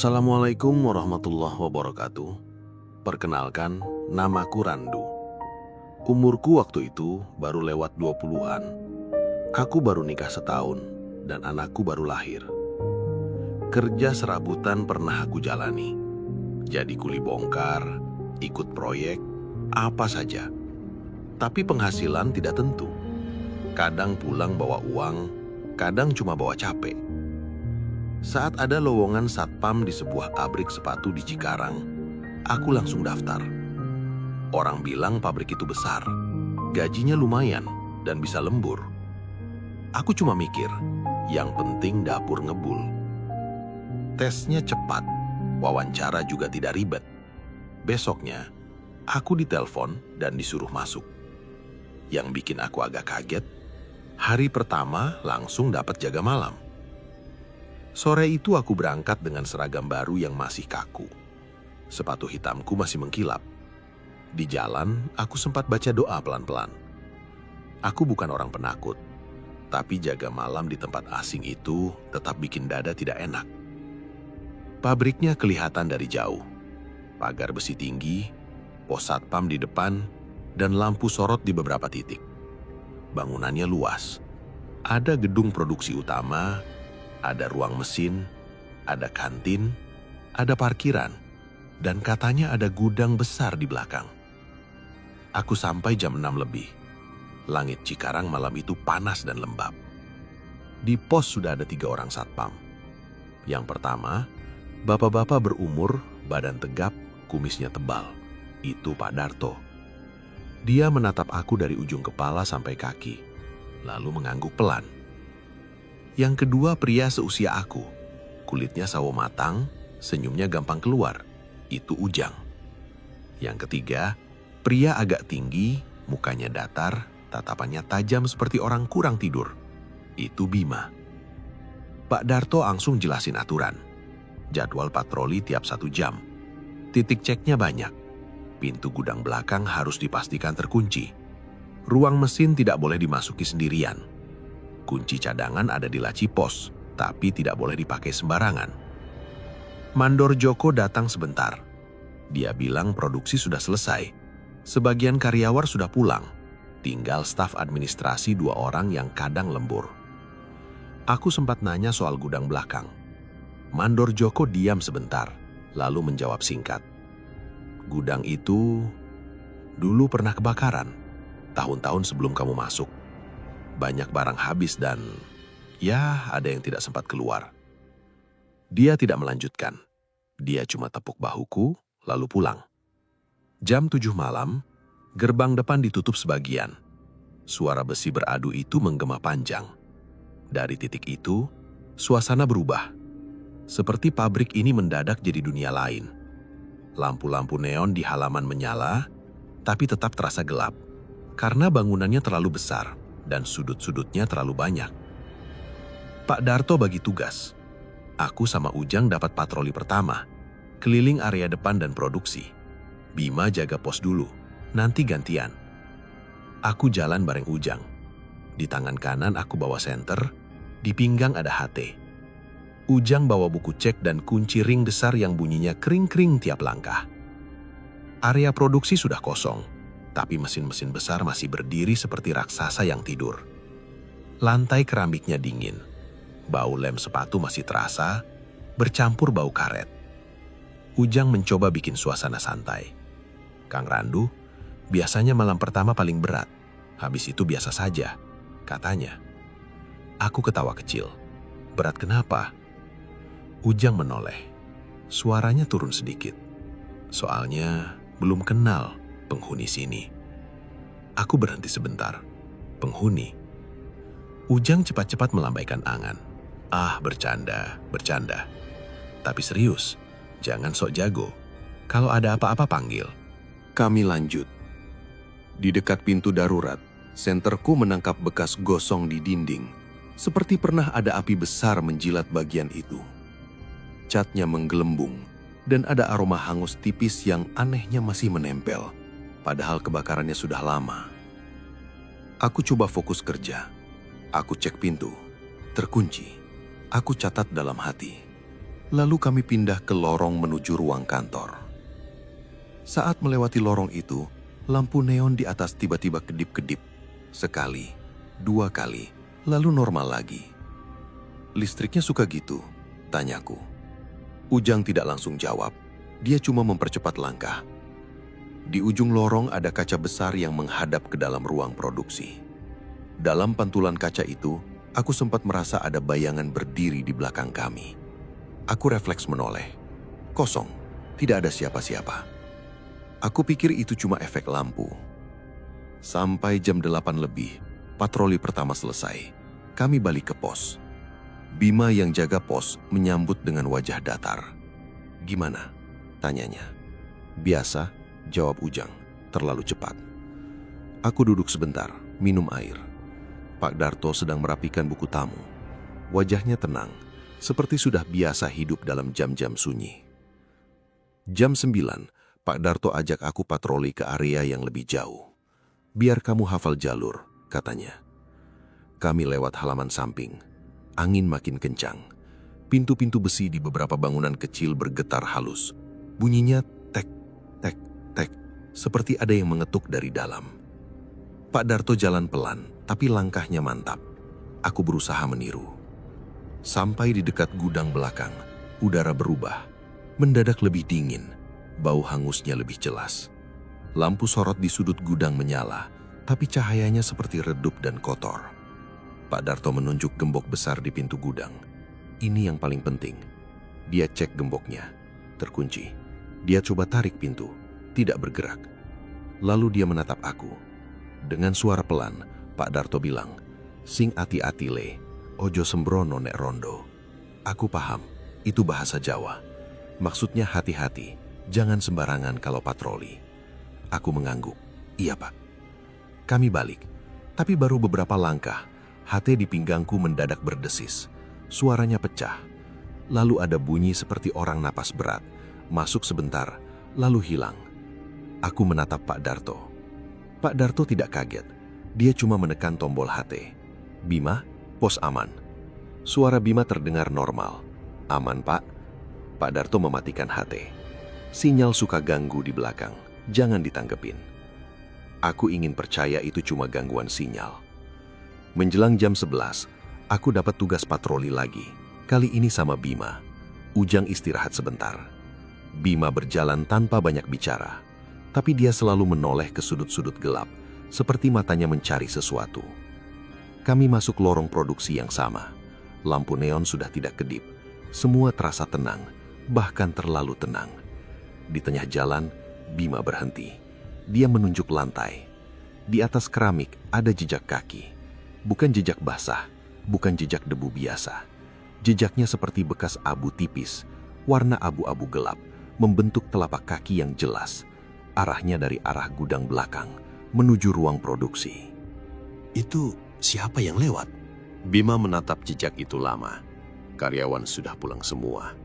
Assalamualaikum warahmatullahi wabarakatuh. Perkenalkan, namaku Randu. Umurku waktu itu baru lewat 20-an. Aku baru nikah setahun dan anakku baru lahir. Kerja serabutan pernah aku jalani. Jadi kuli bongkar, ikut proyek, apa saja. Tapi penghasilan tidak tentu. Kadang pulang bawa uang, kadang cuma bawa capek. Saat ada lowongan satpam di sebuah pabrik sepatu di Cikarang, aku langsung daftar. Orang bilang pabrik itu besar, gajinya lumayan, dan bisa lembur. Aku cuma mikir, yang penting dapur ngebul. Tesnya cepat, wawancara juga tidak ribet. Besoknya, aku ditelepon dan disuruh masuk. Yang bikin aku agak kaget, hari pertama langsung dapat jaga malam. Sore itu aku berangkat dengan seragam baru yang masih kaku. Sepatu hitamku masih mengkilap. Di jalan, aku sempat baca doa pelan-pelan. Aku bukan orang penakut, tapi jaga malam di tempat asing itu tetap bikin dada tidak enak. Pabriknya kelihatan dari jauh. Pagar besi tinggi, pos satpam di depan, dan lampu sorot di beberapa titik. Bangunannya luas. Ada gedung produksi utama, ada ruang mesin, ada kantin, ada parkiran, dan katanya ada gudang besar di belakang. Aku sampai jam 6 lebih. Langit Cikarang malam itu panas dan lembab. Di pos sudah ada 3 orang satpam. Yang pertama, bapak-bapak berumur, badan tegap, kumisnya tebal. Itu Pak Darto. Dia menatap aku dari ujung kepala sampai kaki, lalu mengangguk pelan. Yang kedua pria seusia aku, kulitnya sawo matang, senyumnya gampang keluar, itu Ujang. Yang ketiga, pria agak tinggi, mukanya datar, tatapannya tajam seperti orang kurang tidur, itu Bima. Pak Darto langsung jelasin aturan, jadwal patroli tiap 1 jam, titik ceknya banyak, pintu gudang belakang harus dipastikan terkunci, ruang mesin tidak boleh dimasuki sendirian. Kunci cadangan ada di laci pos, tapi tidak boleh dipakai sembarangan. Mandor Joko datang sebentar. Dia bilang produksi sudah selesai. Sebagian karyawan sudah pulang. Tinggal staf administrasi 2 orang yang kadang lembur. Aku sempat nanya soal gudang belakang. Mandor Joko diam sebentar, lalu menjawab singkat. Gudang itu dulu pernah kebakaran, tahun-tahun sebelum kamu masuk. Banyak barang habis dan ya ada yang tidak sempat keluar. Dia tidak melanjutkan. Dia cuma tepuk bahuku lalu pulang. Jam 7 malam, gerbang depan ditutup sebagian. Suara besi beradu itu menggema panjang. Dari titik itu, suasana berubah. Seperti pabrik ini mendadak jadi dunia lain. Lampu-lampu neon di halaman menyala, tapi tetap terasa gelap. Karena bangunannya terlalu besar dan sudut-sudutnya terlalu banyak. Pak Darto bagi tugas. Aku sama Ujang dapat patroli pertama, keliling area depan dan produksi. Bima jaga pos dulu, nanti gantian. Aku jalan bareng Ujang. Di tangan kanan aku bawa senter, di pinggang ada HT. Ujang bawa buku cek dan kunci ring besar yang bunyinya kring-kring tiap langkah. Area produksi sudah kosong, tapi mesin-mesin besar masih berdiri seperti raksasa yang tidur. Lantai keramiknya dingin. Bau lem sepatu masih terasa, bercampur bau karet. Ujang mencoba bikin suasana santai. Kang Randu, biasanya malam pertama paling berat. Habis itu biasa saja, katanya. Aku ketawa kecil. Berat kenapa? Ujang menoleh. Suaranya turun sedikit. Soalnya belum kenal penghuni sini. Aku berhenti sebentar. Penghuni. Ujang cepat-cepat melambaikan angan. Bercanda, bercanda. Tapi serius, jangan sok jago. Kalau ada apa-apa panggil. Kami lanjut. Di dekat pintu darurat, senterku menangkap bekas gosong di dinding. Seperti pernah ada api besar menjilat bagian itu. Catnya menggelembung, dan ada aroma hangus tipis yang anehnya masih menempel. Padahal kebakarannya sudah lama. Aku coba fokus kerja. Aku cek pintu. Terkunci. Aku catat dalam hati. Lalu kami pindah ke lorong menuju ruang kantor. Saat melewati lorong itu, lampu neon di atas tiba-tiba kedip-kedip. Sekali, 2 kali, lalu normal lagi. "Listriknya suka gitu?" tanyaku. Ujang tidak langsung jawab. Dia cuma mempercepat langkah. Di ujung lorong ada kaca besar yang menghadap ke dalam ruang produksi. Dalam pantulan kaca itu, aku sempat merasa ada bayangan berdiri di belakang kami. Aku refleks menoleh. Kosong, tidak ada siapa-siapa. Aku pikir itu cuma efek lampu. Sampai jam 8 lebih, patroli pertama selesai. Kami balik ke pos. Bima yang jaga pos menyambut dengan wajah datar. "Gimana?" tanyanya. "Biasa," jawab Ujang, "terlalu cepat." Aku duduk sebentar, minum air. Pak Darto sedang merapikan buku tamu. Wajahnya tenang, seperti sudah biasa hidup dalam jam-jam sunyi. Jam 9, Pak Darto ajak aku patroli ke area yang lebih jauh. "Biar kamu hafal jalur," katanya. Kami lewat halaman samping. Angin makin kencang. Pintu-pintu besi di beberapa bangunan kecil bergetar halus. Bunyinya tek, tek, tek, seperti ada yang mengetuk dari dalam. Pak Darto jalan pelan, tapi langkahnya mantap. Aku berusaha meniru. Sampai di dekat gudang belakang, udara berubah. Mendadak lebih dingin, bau hangusnya lebih jelas. Lampu sorot di sudut gudang menyala, tapi cahayanya seperti redup dan kotor. Pak Darto menunjuk gembok besar di pintu gudang. Ini yang paling penting. Dia cek gemboknya, terkunci. Dia coba tarik pintu, tidak bergerak. Lalu dia menatap aku. Dengan suara pelan, Pak Darto bilang, "Sing ati-ati le, ojo sembrono nek rondo." Aku paham, itu bahasa Jawa. Maksudnya hati-hati, jangan sembarangan kalau patroli. Aku mengangguk, "Iya Pak." Kami balik, tapi baru beberapa langkah, hati di pinggangku mendadak berdesis. Suaranya pecah. Lalu ada bunyi seperti orang napas berat. Masuk sebentar, lalu hilang. Aku menatap Pak Darto. Pak Darto tidak kaget. Dia cuma menekan tombol HT. "Bima, pos aman." Suara Bima terdengar normal. "Aman, Pak." Pak Darto mematikan HT. "Sinyal suka ganggu di belakang. Jangan ditanggepin." Aku ingin percaya itu cuma gangguan sinyal. Menjelang jam 11, aku dapat tugas patroli lagi. Kali ini sama Bima. Ujang istirahat sebentar. Bima berjalan tanpa banyak bicara, tapi dia selalu menoleh ke sudut-sudut gelap, seperti matanya mencari sesuatu. Kami masuk lorong produksi yang sama. Lampu neon sudah tidak kedip. Semua terasa tenang, bahkan terlalu tenang. Di tengah jalan, Bima berhenti. Dia menunjuk lantai. Di atas keramik ada jejak kaki. Bukan jejak basah, bukan jejak debu biasa. Jejaknya seperti bekas abu tipis, warna abu-abu gelap, membentuk telapak kaki yang jelas. Arahnya dari arah gudang belakang, menuju ruang produksi. "Itu siapa yang lewat?" Bima menatap jejak itu lama. Karyawan sudah pulang semua.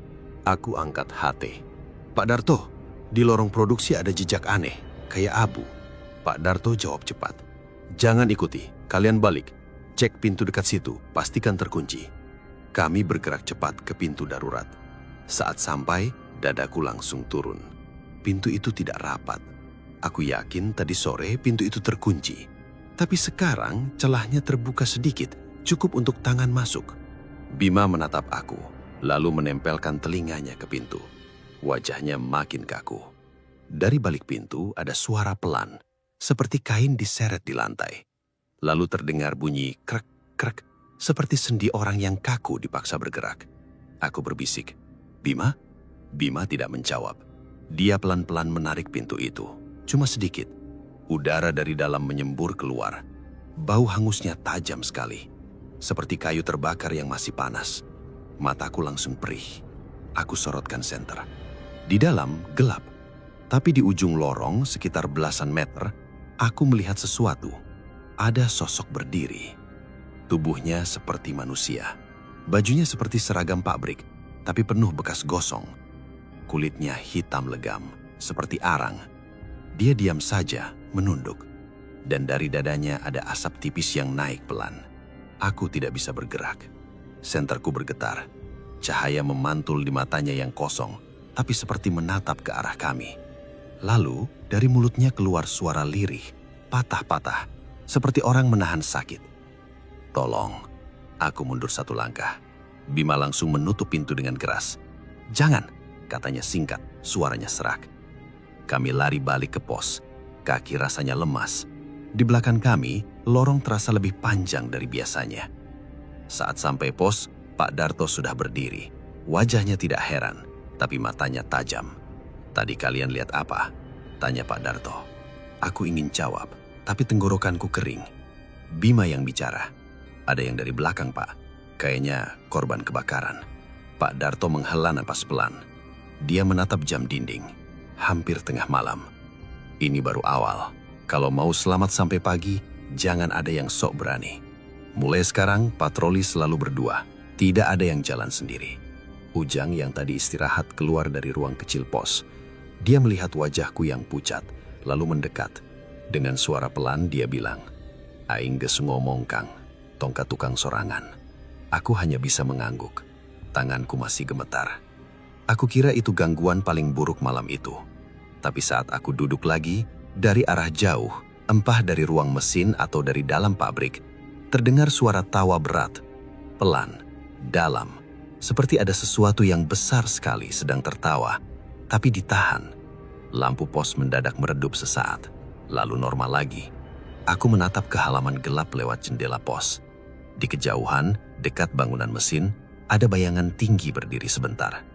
Aku angkat HT. "Pak Darto, di lorong produksi ada jejak aneh, kayak abu." Pak Darto jawab cepat. "Jangan ikuti, kalian balik. Cek pintu dekat situ, pastikan terkunci." Kami bergerak cepat ke pintu darurat. Saat sampai, dadaku langsung turun. Pintu itu tidak rapat. Aku yakin tadi sore pintu itu terkunci. Tapi sekarang celahnya terbuka sedikit, cukup untuk tangan masuk. Bima menatap aku, lalu menempelkan telinganya ke pintu. Wajahnya makin kaku. Dari balik pintu ada suara pelan, seperti kain diseret di lantai. Lalu terdengar bunyi krek-krek, seperti sendi orang yang kaku dipaksa bergerak. Aku berbisik, "Bima?" Bima tidak menjawab. Dia pelan-pelan menarik pintu itu, cuma sedikit. Udara dari dalam menyembur keluar. Bau hangusnya tajam sekali, seperti kayu terbakar yang masih panas. Mataku langsung perih. Aku sorotkan senter. Di dalam gelap, tapi di ujung lorong sekitar belasan meter, aku melihat sesuatu. Ada sosok berdiri. Tubuhnya seperti manusia. Bajunya seperti seragam pabrik, tapi penuh bekas gosong. Kulitnya hitam legam, seperti arang. Dia diam saja, menunduk. Dan dari dadanya ada asap tipis yang naik pelan. Aku tidak bisa bergerak. Senterku bergetar. Cahaya memantul di matanya yang kosong, tapi seperti menatap ke arah kami. Lalu, dari mulutnya keluar suara lirih, patah-patah, seperti orang menahan sakit. "Tolong." Aku mundur satu langkah. Bima langsung menutup pintu dengan keras. "Jangan," katanya singkat, suaranya serak. Kami lari balik ke pos. Kaki rasanya lemas. Di belakang kami, lorong terasa lebih panjang dari biasanya. Saat sampai pos, Pak Darto sudah berdiri. Wajahnya tidak heran, tapi matanya tajam. "Tadi kalian lihat apa?" tanya Pak Darto. Aku ingin jawab, tapi tenggorokanku kering. Bima yang bicara. "Ada yang dari belakang, Pak. Kayaknya korban kebakaran." Pak Darto menghela napas pelan. Dia menatap jam dinding. Hampir tengah malam. "Ini baru awal. Kalau mau selamat sampai pagi, jangan ada yang sok berani. Mulai sekarang, patroli selalu berdua. Tidak ada yang jalan sendiri." Ujang yang tadi istirahat keluar dari ruang kecil pos. Dia melihat wajahku yang pucat, lalu mendekat. Dengan suara pelan dia bilang, "Aing geus ngomong Kang, tongkat tukang sorangan." Aku hanya bisa mengangguk. Tanganku masih gemetar. Aku kira itu gangguan paling buruk malam itu. Tapi saat aku duduk lagi, dari arah jauh, entah dari ruang mesin atau dari dalam pabrik, terdengar suara tawa berat, pelan, dalam, seperti ada sesuatu yang besar sekali sedang tertawa, tapi ditahan. Lampu pos mendadak meredup sesaat, lalu normal lagi. Aku menatap ke halaman gelap lewat jendela pos. Di kejauhan, dekat bangunan mesin, ada bayangan tinggi berdiri sebentar.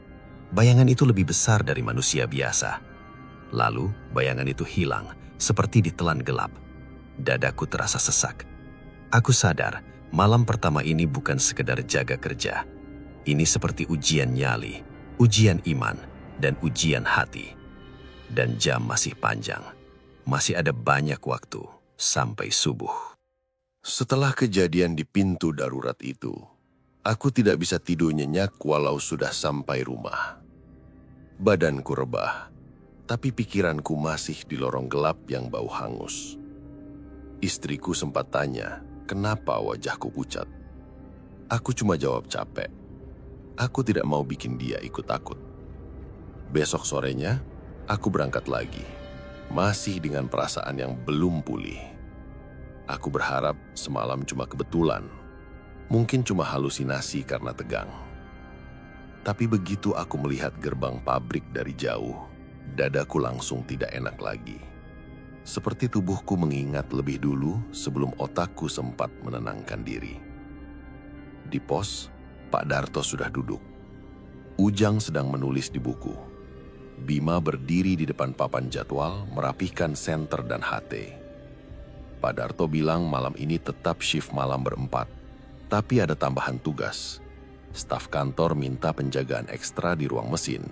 Bayangan itu lebih besar dari manusia biasa. Lalu, bayangan itu hilang, seperti ditelan gelap. Dadaku terasa sesak. Aku sadar, malam pertama ini bukan sekedar jaga kerja. Ini seperti ujian nyali, ujian iman, dan ujian hati. Dan jam masih panjang. Masih ada banyak waktu sampai subuh. Setelah kejadian di pintu darurat itu, aku tidak bisa tidur nyenyak walau sudah sampai rumah. Badanku rebah, tapi pikiranku masih di lorong gelap yang bau hangus. Istriku sempat tanya, kenapa wajahku pucat. Aku cuma jawab capek. Aku tidak mau bikin dia ikut takut. Besok sorenya, aku berangkat lagi, masih dengan perasaan yang belum pulih. Aku berharap semalam cuma kebetulan, mungkin cuma halusinasi karena tegang. Tapi begitu aku melihat gerbang pabrik dari jauh, dadaku langsung tidak enak lagi. Seperti tubuhku mengingat lebih dulu sebelum otakku sempat menenangkan diri. Di pos, Pak Darto sudah duduk. Ujang sedang menulis di buku. Bima berdiri di depan papan jadwal merapihkan senter dan HT. Pak Darto bilang malam ini tetap shift malam berempat, tapi ada tambahan tugas. Staf kantor minta penjagaan ekstra di ruang mesin,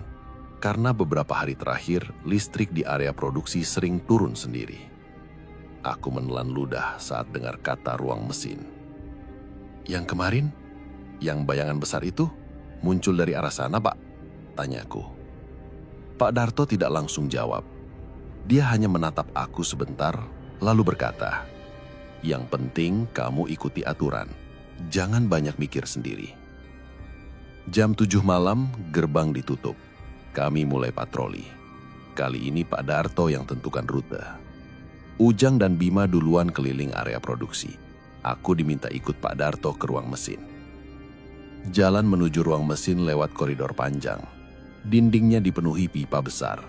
karena beberapa hari terakhir listrik di area produksi sering turun sendiri. Aku menelan ludah saat dengar kata ruang mesin. "Yang kemarin? Yang bayangan besar itu? Muncul dari arah sana, Pak?" tanyaku. Pak Darto tidak langsung jawab. Dia hanya menatap aku sebentar, lalu berkata, "Yang penting kamu ikuti aturan. Jangan banyak mikir sendiri." Jam 7 malam, gerbang ditutup. Kami mulai patroli. Kali ini Pak Darto yang tentukan rute. Ujang dan Bima duluan keliling area produksi. Aku diminta ikut Pak Darto ke ruang mesin. Jalan menuju ruang mesin lewat koridor panjang. Dindingnya dipenuhi pipa besar.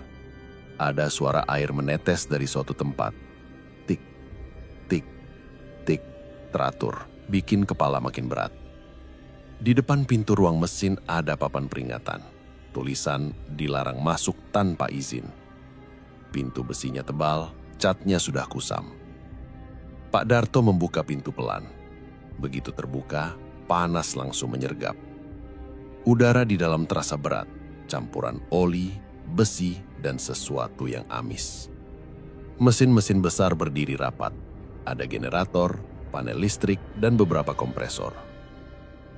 Ada suara air menetes dari suatu tempat. Tik, tik, tik, teratur, bikin kepala makin berat. Di depan pintu ruang mesin ada papan peringatan. Tulisan dilarang masuk tanpa izin. Pintu besinya tebal, catnya sudah kusam. Pak Darto membuka pintu pelan. Begitu terbuka, panas langsung menyergap. Udara di dalam terasa berat, campuran oli, besi, dan sesuatu yang amis. Mesin-mesin besar berdiri rapat. Ada generator, panel listrik, dan beberapa kompresor.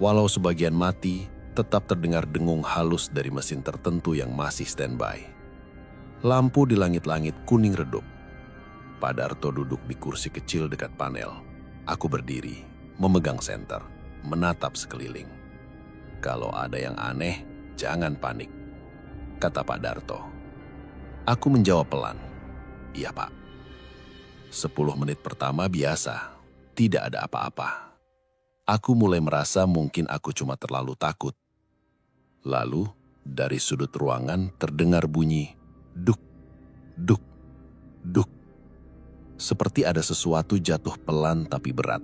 Walau sebagian mati, tetap terdengar dengung halus dari mesin tertentu yang masih standby. Lampu di langit-langit kuning redup. Pak Darto duduk di kursi kecil dekat panel. Aku berdiri, memegang senter, menatap sekeliling. Kalau ada yang aneh, jangan panik, kata Pak Darto. Aku menjawab pelan, iya Pak. 10 menit pertama biasa, tidak ada apa-apa. Aku mulai merasa mungkin aku cuma terlalu takut. Lalu, dari sudut ruangan terdengar bunyi duk, duk, duk. Seperti ada sesuatu jatuh pelan tapi berat.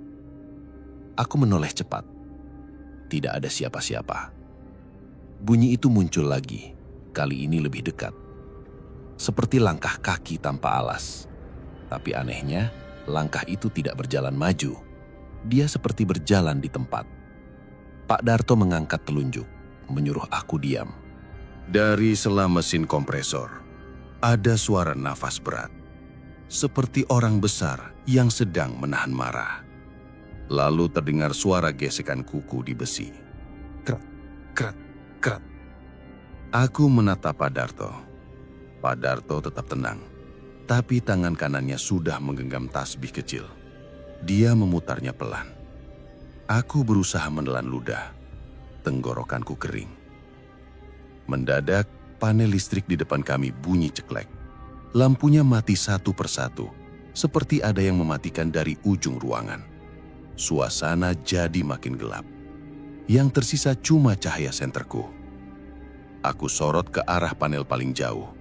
Aku menoleh cepat. Tidak ada siapa-siapa. Bunyi itu muncul lagi, kali ini lebih dekat. Seperti langkah kaki tanpa alas. Tapi anehnya, langkah itu tidak berjalan maju. Dia seperti berjalan di tempat. Pak Darto mengangkat telunjuk, menyuruh aku diam. Dari sela mesin kompresor, ada suara nafas berat. Seperti orang besar yang sedang menahan marah. Lalu terdengar suara gesekan kuku di besi. Krat, krat, krat. Aku menatap Pak Darto. Pak Darto tetap tenang. Tapi tangan kanannya sudah menggenggam tasbih kecil. Dia memutarnya pelan. Aku berusaha menelan ludah. Tenggorokanku kering. Mendadak, panel listrik di depan kami bunyi ceklek. Lampunya mati satu persatu, seperti ada yang mematikan dari ujung ruangan. Suasana jadi makin gelap. Yang tersisa cuma cahaya senterku. Aku sorot ke arah panel paling jauh.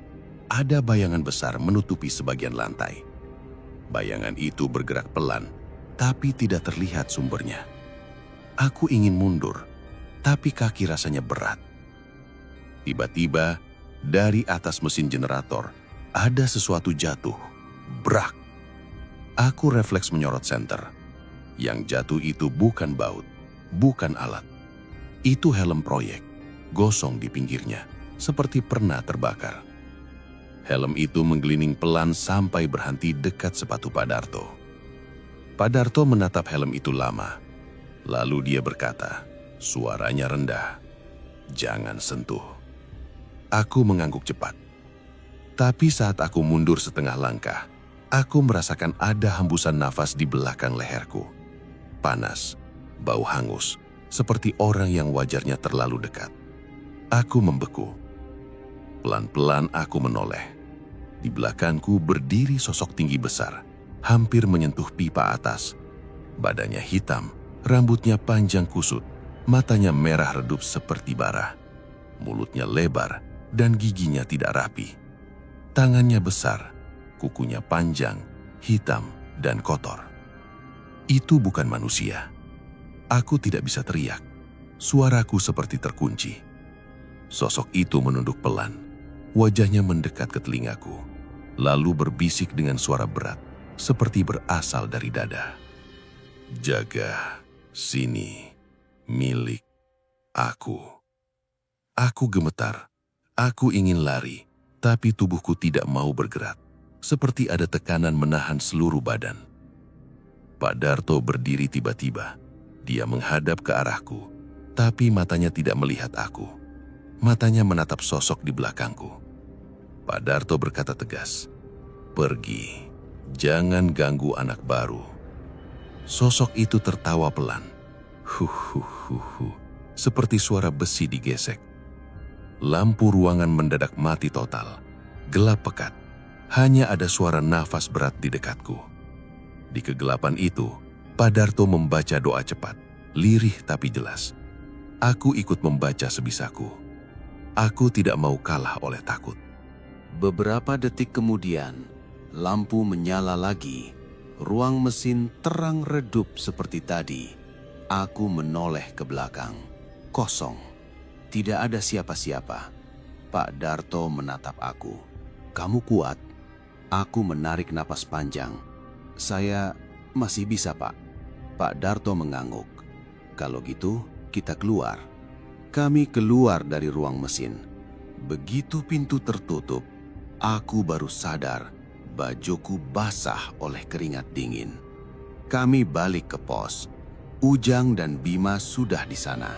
Ada bayangan besar menutupi sebagian lantai. Bayangan itu bergerak pelan, tapi tidak terlihat sumbernya. Aku ingin mundur, tapi kaki rasanya berat. Tiba-tiba, dari atas mesin generator, ada sesuatu jatuh. Brak! Aku refleks menyorot senter. Yang jatuh itu bukan baut, bukan alat. Itu helm proyek, gosong di pinggirnya, seperti pernah terbakar. Helm itu menggelinding pelan sampai berhenti dekat sepatu Pak Darto. Pak Darto menatap helm itu lama. Lalu dia berkata, suaranya rendah, "Jangan sentuh." Aku mengangguk cepat. Tapi saat aku mundur setengah langkah, aku merasakan ada hembusan nafas di belakang leherku. Panas, bau hangus, seperti orang yang wajarnya terlalu dekat. Aku membeku. Pelan-pelan aku menoleh. Di belakangku berdiri sosok tinggi besar, hampir menyentuh pipa atas. Badannya hitam, rambutnya panjang kusut, matanya merah redup seperti bara. Mulutnya lebar dan giginya tidak rapi. Tangannya besar, kukunya panjang, hitam, dan kotor. Itu bukan manusia. Aku tidak bisa teriak. Suaraku seperti terkunci. Sosok itu menunduk pelan. Wajahnya mendekat ke telingaku. Lalu berbisik dengan suara berat, seperti berasal dari dada. "Jaga, sini, milik aku." Aku gemetar. Aku ingin lari, tapi tubuhku tidak mau bergerak. Seperti ada tekanan menahan seluruh badan. Pak Darto berdiri tiba-tiba. Dia menghadap ke arahku, tapi matanya tidak melihat aku. Matanya menatap sosok di belakangku. Pak Darto berkata tegas, "Pergi, jangan ganggu anak baru." Sosok itu tertawa pelan. Seperti suara besi digesek. Lampu ruangan mendadak mati total. Gelap pekat. Hanya ada suara nafas berat di dekatku. Di kegelapan itu, Pak Darto membaca doa cepat, lirih tapi jelas. Aku ikut membaca sebisaku. Aku tidak mau kalah oleh takut. Beberapa detik kemudian, lampu menyala lagi. Ruang mesin terang redup seperti tadi. Aku menoleh ke belakang. Kosong. Tidak ada siapa-siapa. Pak Darto menatap aku. "Kamu kuat?" Aku menarik napas panjang. "Saya masih bisa, Pak." Pak Darto mengangguk. "Kalau gitu, kita keluar." Kami keluar dari ruang mesin. Begitu pintu tertutup, aku baru sadar bajuku basah oleh keringat dingin. Kami balik ke pos. Ujang dan Bima sudah di sana.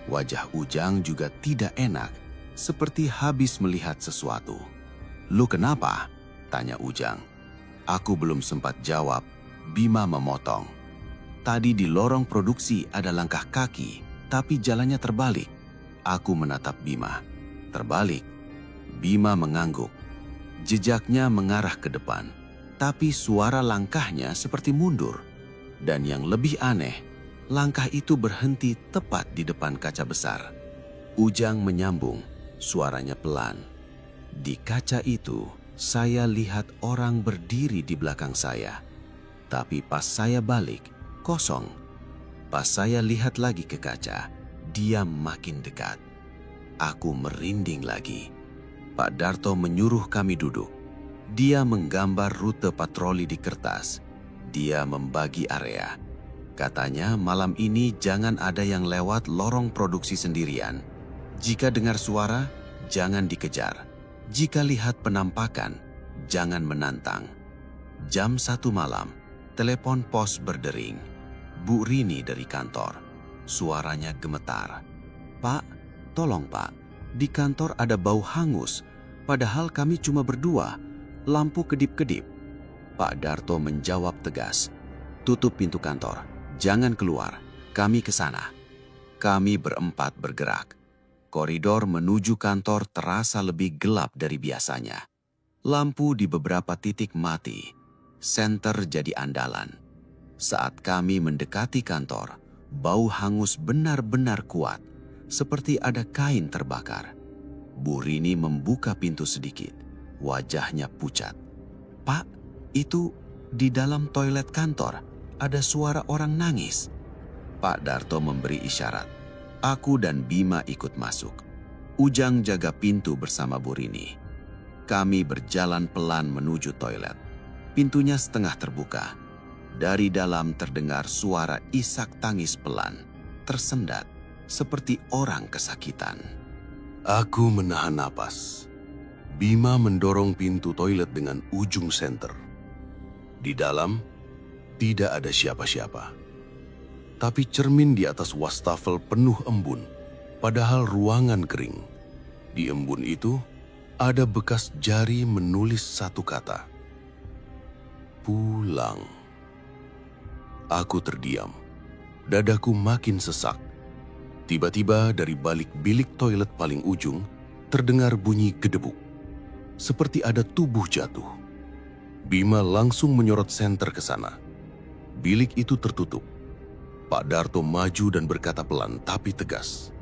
Wajah Ujang juga tidak enak, seperti habis melihat sesuatu. "Lu kenapa?" tanya Ujang. Aku belum sempat jawab. Bima memotong. "Tadi di lorong produksi ada langkah kaki, tapi jalannya terbalik." Aku menatap Bima. Terbalik, Bima mengangguk. Jejaknya mengarah ke depan, tapi suara langkahnya seperti mundur. Dan yang lebih aneh, langkah itu berhenti tepat di depan kaca besar. Ujang menyambung, suaranya pelan. Di kaca itu, saya lihat orang berdiri di belakang saya. Tapi pas saya balik, kosong. Pas saya lihat lagi ke kaca, dia makin dekat. Aku merinding lagi. Pak Darto menyuruh kami duduk. Dia menggambar rute patroli di kertas. Dia membagi area. Katanya malam ini jangan ada yang lewat lorong produksi sendirian. Jika dengar suara, jangan dikejar. Jika lihat penampakan, jangan menantang. Jam 1 malam, telepon pos berdering. Bu Rini dari kantor. Suaranya gemetar. "Pak, tolong Pak, di kantor ada bau hangus, padahal kami cuma berdua, lampu kedip-kedip." Pak Darto menjawab tegas, "Tutup pintu kantor, jangan keluar, kami ke sana." Kami berempat bergerak. Koridor menuju kantor terasa lebih gelap dari biasanya. Lampu di beberapa titik mati, senter jadi andalan. Saat kami mendekati kantor, bau hangus benar-benar kuat, seperti ada kain terbakar. Bu Rini membuka pintu sedikit, wajahnya pucat. "Pak, itu di dalam toilet kantor ada suara orang nangis." Pak Darto memberi isyarat. Aku dan Bima ikut masuk. Ujang jaga pintu bersama Bu Rini. Kami berjalan pelan menuju toilet. Pintunya setengah terbuka. Dari dalam terdengar suara isak tangis pelan, tersendat, seperti orang kesakitan. Aku menahan napas. Bima mendorong pintu toilet dengan ujung senter. Di dalam, tidak ada siapa-siapa. Tapi cermin di atas wastafel penuh embun, padahal ruangan kering. Di embun itu, ada bekas jari menulis satu kata. Pulang. Aku terdiam. Dadaku makin sesak. Tiba-tiba dari balik bilik toilet paling ujung, terdengar bunyi gedebuk. Seperti ada tubuh jatuh. Bima langsung menyorot senter ke sana. Bilik itu tertutup. Pak Darto maju dan berkata pelan tapi tegas.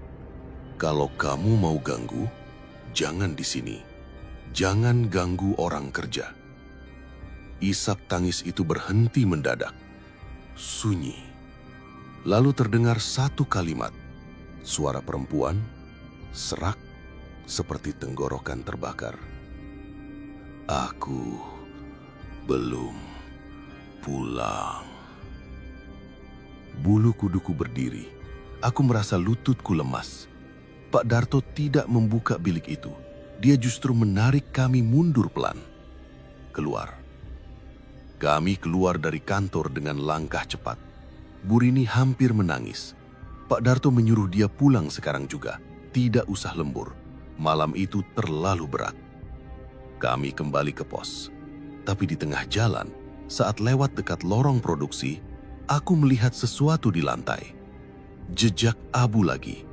"Kalau kamu mau ganggu, jangan di sini. Jangan ganggu orang kerja." Isak tangis itu berhenti mendadak. Sunyi. Lalu terdengar satu kalimat. Suara perempuan, serak, seperti tenggorokan terbakar. "Aku belum pulang." Bulu kuduku berdiri. Aku merasa lututku lemas. Pak Darto tidak membuka bilik itu. Dia justru menarik kami mundur pelan. Keluar. Kami keluar dari kantor dengan langkah cepat. Bu Rini hampir menangis. Pak Darto menyuruh dia pulang sekarang juga. Tidak usah lembur. Malam itu terlalu berat. Kami kembali ke pos. Tapi di tengah jalan, saat lewat dekat lorong produksi, aku melihat sesuatu di lantai. Jejak abu lagi.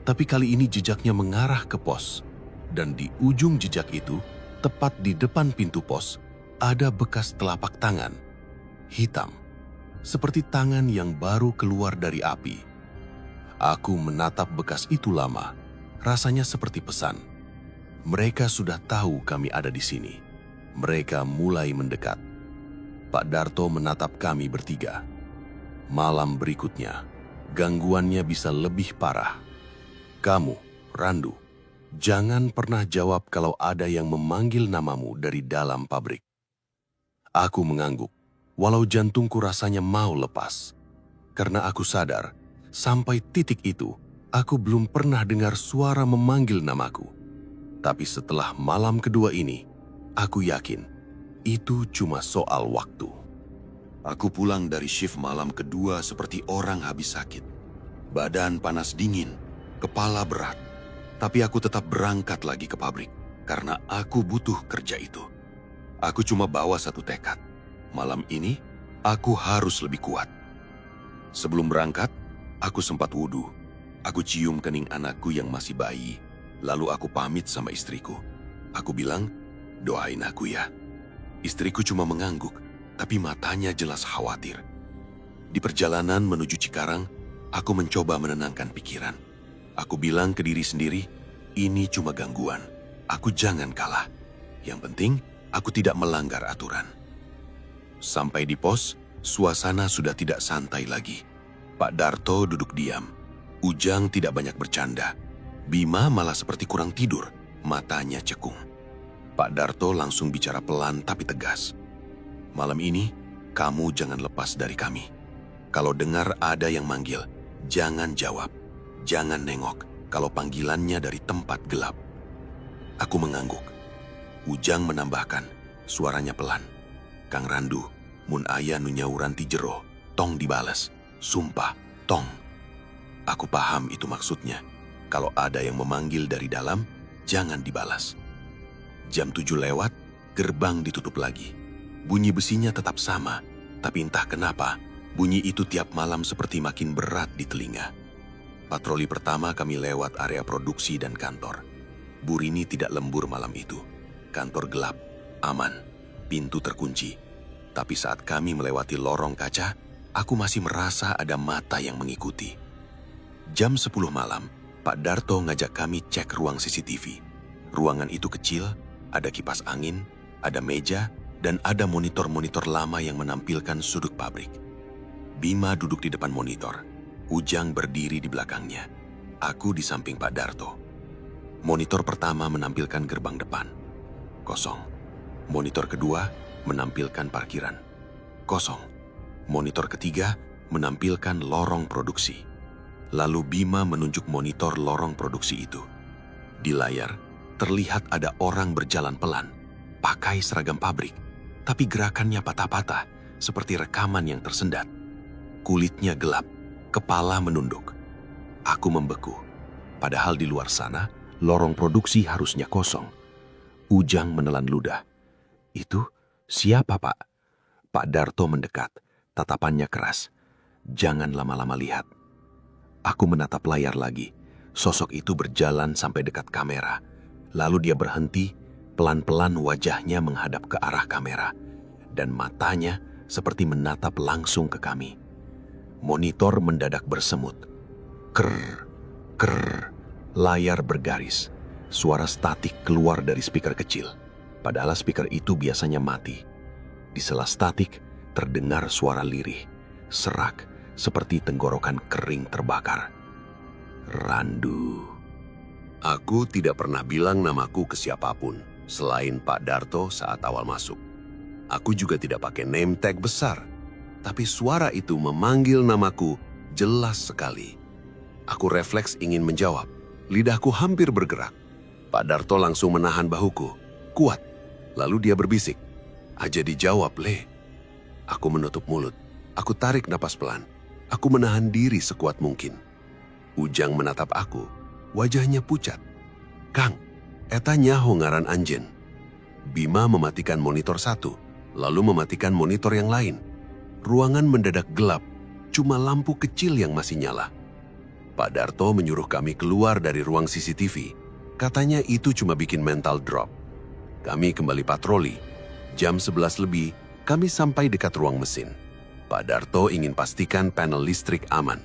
Tapi kali ini jejaknya mengarah ke pos. Dan di ujung jejak itu, tepat di depan pintu pos, ada bekas telapak tangan. Hitam. Seperti tangan yang baru keluar dari api. Aku menatap bekas itu lama. Rasanya seperti pesan. Mereka sudah tahu kami ada di sini. Mereka mulai mendekat. Pak Darto menatap kami bertiga. Malam berikutnya, gangguannya bisa lebih parah. Kamu, Randu, jangan pernah jawab kalau ada yang memanggil namamu dari dalam pabrik. Aku mengangguk, walau jantungku rasanya mau lepas. Karena aku sadar, sampai titik itu, aku belum pernah dengar suara memanggil namaku. Tapi setelah malam kedua ini, aku yakin itu cuma soal waktu. Aku pulang dari shift malam kedua seperti orang habis sakit. Badan panas dingin, kepala berat. Tapi aku tetap berangkat lagi ke pabrik karena aku butuh kerja itu. Aku cuma bawa satu tekad. Malam ini, aku harus lebih kuat. Sebelum berangkat, aku sempat wudhu. Aku cium kening anakku yang masih bayi, lalu aku pamit sama istriku. Aku bilang, doain aku ya. Istriku cuma mengangguk, tapi matanya jelas khawatir. Di perjalanan menuju Cikarang, aku mencoba menenangkan pikiran. Aku bilang ke diri sendiri, ini cuma gangguan. Aku jangan kalah. Yang penting, aku tidak melanggar aturan. Sampai di pos, suasana sudah tidak santai lagi. Pak Darto duduk diam. Ujang tidak banyak bercanda. Bima malah seperti kurang tidur, matanya cekung. Pak Darto langsung bicara pelan tapi tegas. Malam ini, kamu jangan lepas dari kami. Kalau dengar ada yang manggil, jangan jawab. Jangan nengok kalau panggilannya dari tempat gelap. Aku mengangguk. Ujang menambahkan, suaranya pelan. Kang Randu, mun aya nu nyauran ti jero, tong dibales. Sumpah, tong. Aku paham itu maksudnya. Kalau ada yang memanggil dari dalam, jangan dibalas. Jam 7 lewat, gerbang ditutup lagi. Bunyi besinya tetap sama, tapi entah kenapa, bunyi itu tiap malam seperti makin berat di telinga. Patroli pertama kami lewat area produksi dan kantor. Bu Rini tidak lembur malam itu. Kantor gelap, aman, pintu terkunci. Tapi saat kami melewati lorong kaca, aku masih merasa ada mata yang mengikuti. Jam 10 malam, Pak Darto ngajak kami cek ruang CCTV. Ruangan itu kecil, ada kipas angin, ada meja, dan ada monitor-monitor lama yang menampilkan sudut pabrik. Bima duduk di depan monitor. Ujang berdiri di belakangnya. Aku di samping Pak Darto. Monitor pertama menampilkan gerbang depan. Kosong. Monitor kedua menampilkan parkiran. Kosong. Monitor ketiga menampilkan lorong produksi. Lalu Bima menunjuk monitor lorong produksi itu. Di layar, terlihat ada orang berjalan pelan, pakai seragam pabrik, tapi gerakannya patah-patah, seperti rekaman yang tersendat. Kulitnya gelap, kepala menunduk. Aku membeku. Padahal di luar sana, lorong produksi harusnya kosong. Ujang menelan ludah. Itu siapa, Pak? Pak Darto mendekat, tatapannya keras. Jangan lama-lama lihat. Aku menatap layar lagi. Sosok itu berjalan sampai dekat kamera. Lalu dia berhenti, pelan-pelan wajahnya menghadap ke arah kamera. Dan matanya seperti menatap langsung ke kami. Monitor mendadak bersemut. Krr, krr, layar bergaris. Suara statik keluar dari speaker kecil. Padahal speaker itu biasanya mati. Di sela statik terdengar suara lirih, serak, seperti tenggorokan kering terbakar. Randu. Aku tidak pernah bilang namaku ke siapapun selain Pak Darto saat awal masuk. Aku juga tidak pakai name tag besar. Tapi suara itu memanggil namaku jelas sekali. Aku refleks ingin menjawab. Lidahku hampir bergerak. Pak Darto langsung menahan bahuku. Kuat. Lalu dia berbisik. Aja dijawab, Le. Aku menutup mulut. Aku tarik napas pelan. Aku menahan diri sekuat mungkin. Ujang menatap aku. Wajahnya pucat. Kang, eta nyaho ngaran anjen. Bima mematikan monitor satu, lalu mematikan monitor yang lain. Ruangan mendadak gelap, cuma lampu kecil yang masih nyala. Pak Darto menyuruh kami keluar dari ruang CCTV. Katanya itu cuma bikin mental drop. Kami kembali patroli. Jam 11 lebih, kami sampai dekat ruang mesin. Pak Darto ingin pastikan panel listrik aman.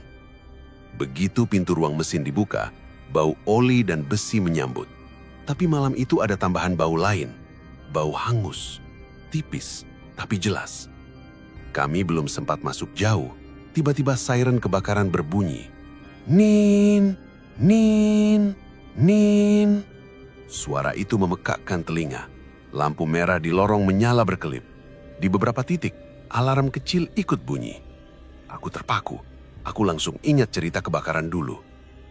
Begitu pintu ruang mesin dibuka, bau oli dan besi menyambut. Tapi malam itu ada tambahan bau lain. Bau hangus, tipis, tapi jelas. Kami belum sempat masuk jauh, tiba-tiba siren kebakaran berbunyi. Nin, nin, nin. Suara itu memekakkan telinga. Lampu merah di lorong menyala berkelip. Di beberapa titik, alarm kecil ikut bunyi. Aku terpaku. Aku langsung ingat cerita kebakaran dulu.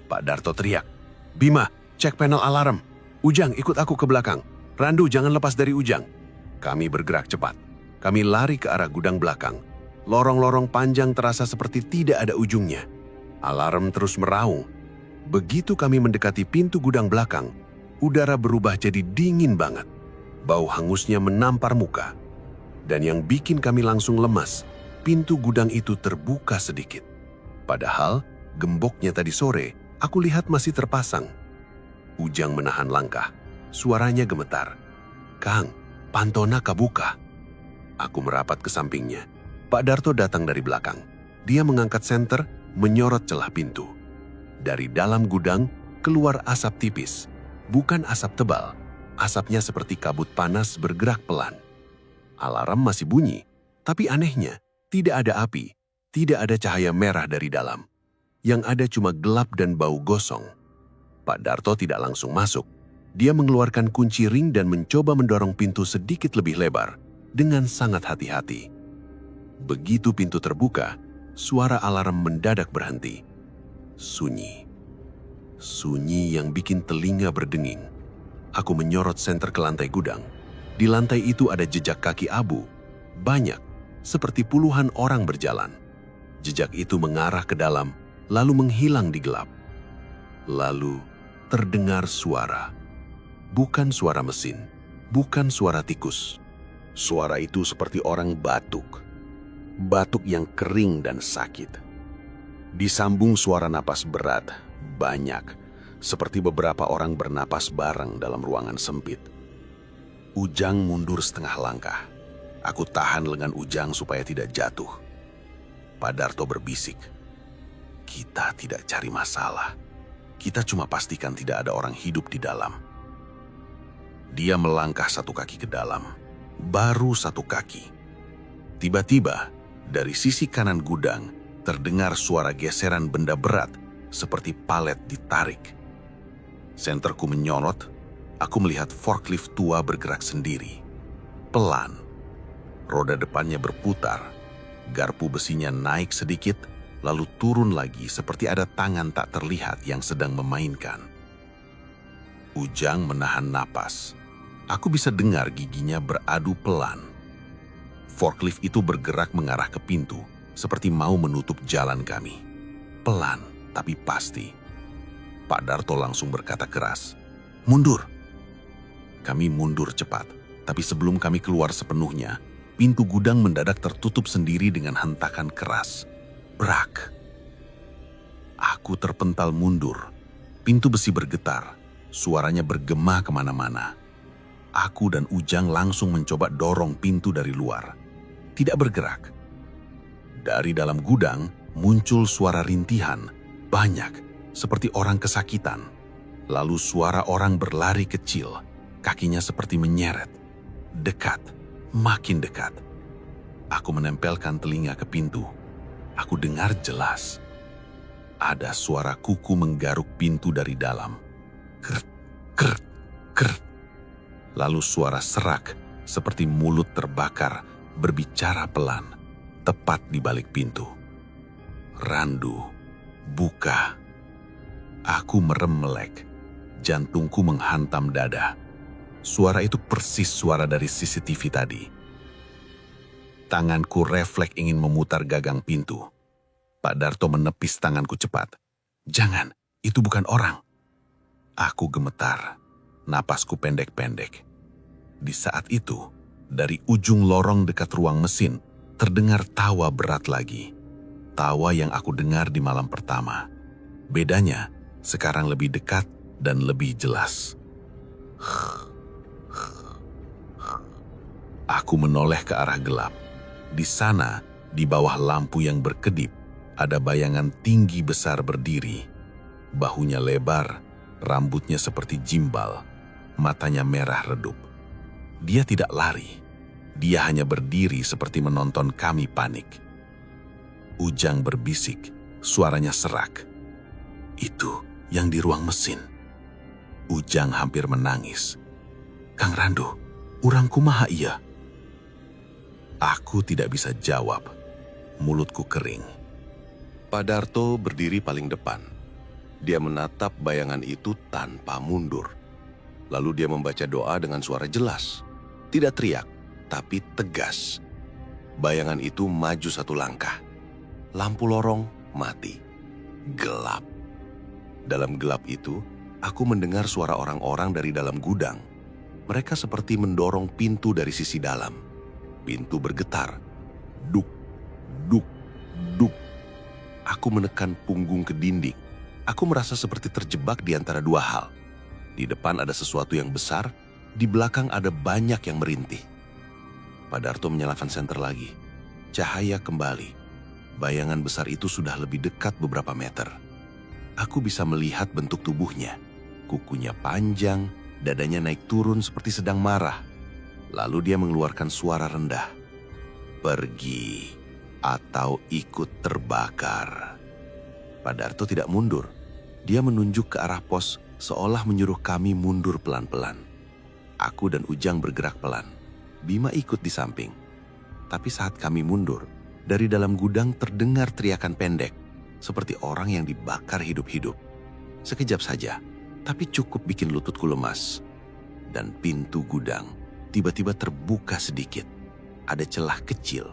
Pak Darto teriak, Bima, cek panel alarm. Ujang, ikut aku ke belakang. Randu, jangan lepas dari Ujang. Kami bergerak cepat. Kami lari ke arah gudang belakang. Lorong-lorong panjang terasa seperti tidak ada ujungnya. Alarm terus meraung. Begitu kami mendekati pintu gudang belakang, udara berubah jadi dingin banget. Bau hangusnya menampar muka. Dan yang bikin kami langsung lemas, pintu gudang itu terbuka sedikit. Padahal, gemboknya tadi sore Aku lihat masih terpasang. Ujang menahan langkah. Suaranya gemetar. "Kang, pantona kabuka." Aku merapat ke sampingnya. Pak Darto datang dari belakang. Dia mengangkat senter, menyorot celah pintu. Dari dalam gudang, keluar asap tipis. Bukan asap tebal. Asapnya seperti kabut panas bergerak pelan. Alarm masih bunyi, tapi anehnya, tidak ada api, tidak ada cahaya merah dari dalam. Yang ada cuma gelap dan bau gosong. Pak Darto tidak langsung masuk. Dia mengeluarkan kunci ring dan mencoba mendorong pintu sedikit lebih lebar dengan sangat hati-hati. Begitu pintu terbuka, suara alarm mendadak berhenti. Sunyi. Sunyi yang bikin telinga berdenging. Aku menyorot senter ke lantai gudang. Di lantai itu ada jejak kaki abu. Banyak, seperti puluhan orang berjalan. Jejak itu mengarah ke dalam, lalu menghilang di gelap. Lalu terdengar suara. Bukan suara mesin, bukan suara tikus. Suara itu seperti orang batuk. Batuk yang kering dan sakit. Disambung suara napas berat, banyak, seperti beberapa orang bernapas bareng dalam ruangan sempit. Ujang mundur setengah langkah. Aku tahan lengan Ujang supaya tidak jatuh. Pak Darto berbisik, "Kita tidak cari masalah. Kita cuma pastikan tidak ada orang hidup di dalam." Dia melangkah satu kaki ke dalam, baru satu kaki. Tiba-tiba, dari sisi kanan gudang, terdengar suara geseran benda berat seperti palet ditarik. Senterku menyorot, aku melihat forklift tua bergerak sendiri. Pelan, roda depannya berputar, garpu besinya naik sedikit, lalu turun lagi seperti ada tangan tak terlihat yang sedang memainkan. Ujang menahan napas. Aku bisa dengar giginya beradu pelan. Forklift itu bergerak mengarah ke pintu, seperti mau menutup jalan kami. Pelan, tapi pasti. Pak Darto langsung berkata keras, "Mundur!" Kami mundur cepat, tapi sebelum kami keluar sepenuhnya, pintu gudang mendadak tertutup sendiri dengan hentakan keras. Brak! Aku terpental mundur. Pintu besi bergetar, suaranya bergema kemana-mana. Aku dan Ujang langsung mencoba dorong pintu dari luar. Tidak bergerak. Dari dalam gudang muncul suara rintihan, banyak, seperti orang kesakitan. Lalu suara orang berlari kecil, kakinya seperti menyeret. Dekat, makin dekat. Aku menempelkan telinga ke pintu. Aku dengar jelas. Ada suara kuku menggaruk pintu dari dalam. Kert, kert, kert. Lalu suara serak, seperti mulut terbakar, berbicara pelan, tepat di balik pintu. "Randu, buka." Aku merem melek, jantungku menghantam dada. Suara itu persis suara dari CCTV tadi. Tanganku refleks ingin memutar gagang pintu. Pak Darto menepis tanganku cepat. "Jangan, itu bukan orang." Aku gemetar, napasku pendek-pendek. Di saat itu, dari ujung lorong dekat ruang mesin, terdengar tawa berat lagi. Tawa yang aku dengar di malam pertama. Bedanya, sekarang lebih dekat dan lebih jelas. Aku menoleh ke arah gelap. Di sana, di bawah lampu yang berkedip, ada bayangan tinggi besar berdiri. Bahunya lebar, rambutnya seperti jimbal, matanya merah redup. Dia tidak lari. Dia hanya berdiri seperti menonton kami panik. Ujang berbisik, suaranya serak. "Itu yang di ruang mesin." Ujang hampir menangis. "Kang Randu, urang kumaha iya?" Aku tidak bisa jawab. Mulutku kering. Pak Darto berdiri paling depan. Dia menatap bayangan itu tanpa mundur. Lalu dia membaca doa dengan suara jelas. Tidak teriak, tapi tegas. Bayangan itu maju satu langkah. Lampu lorong mati. Gelap. Dalam gelap itu, aku mendengar suara orang-orang dari dalam gudang. Mereka seperti mendorong pintu dari sisi dalam. Pintu bergetar. Duk, duk, duk. Aku menekan punggung ke dinding. Aku merasa seperti terjebak di antara dua hal. Di depan ada sesuatu yang besar, di belakang ada banyak yang merintih. Pak Darto menyalakan senter lagi. Cahaya kembali. Bayangan besar itu sudah lebih dekat beberapa meter. Aku bisa melihat bentuk tubuhnya. Kukunya panjang, dadanya naik turun seperti sedang marah. Lalu dia mengeluarkan suara rendah. Pergi atau ikut terbakar. Pak Darto tidak mundur. Dia menunjuk ke arah pos seolah menyuruh kami mundur pelan-pelan. Aku dan Ujang bergerak pelan. Bima ikut di samping. Tapi saat kami mundur, dari dalam gudang terdengar teriakan pendek, seperti orang yang dibakar hidup-hidup. Sekejap saja, tapi cukup bikin lututku lemas. Dan pintu gudang tiba-tiba terbuka sedikit. Ada celah kecil.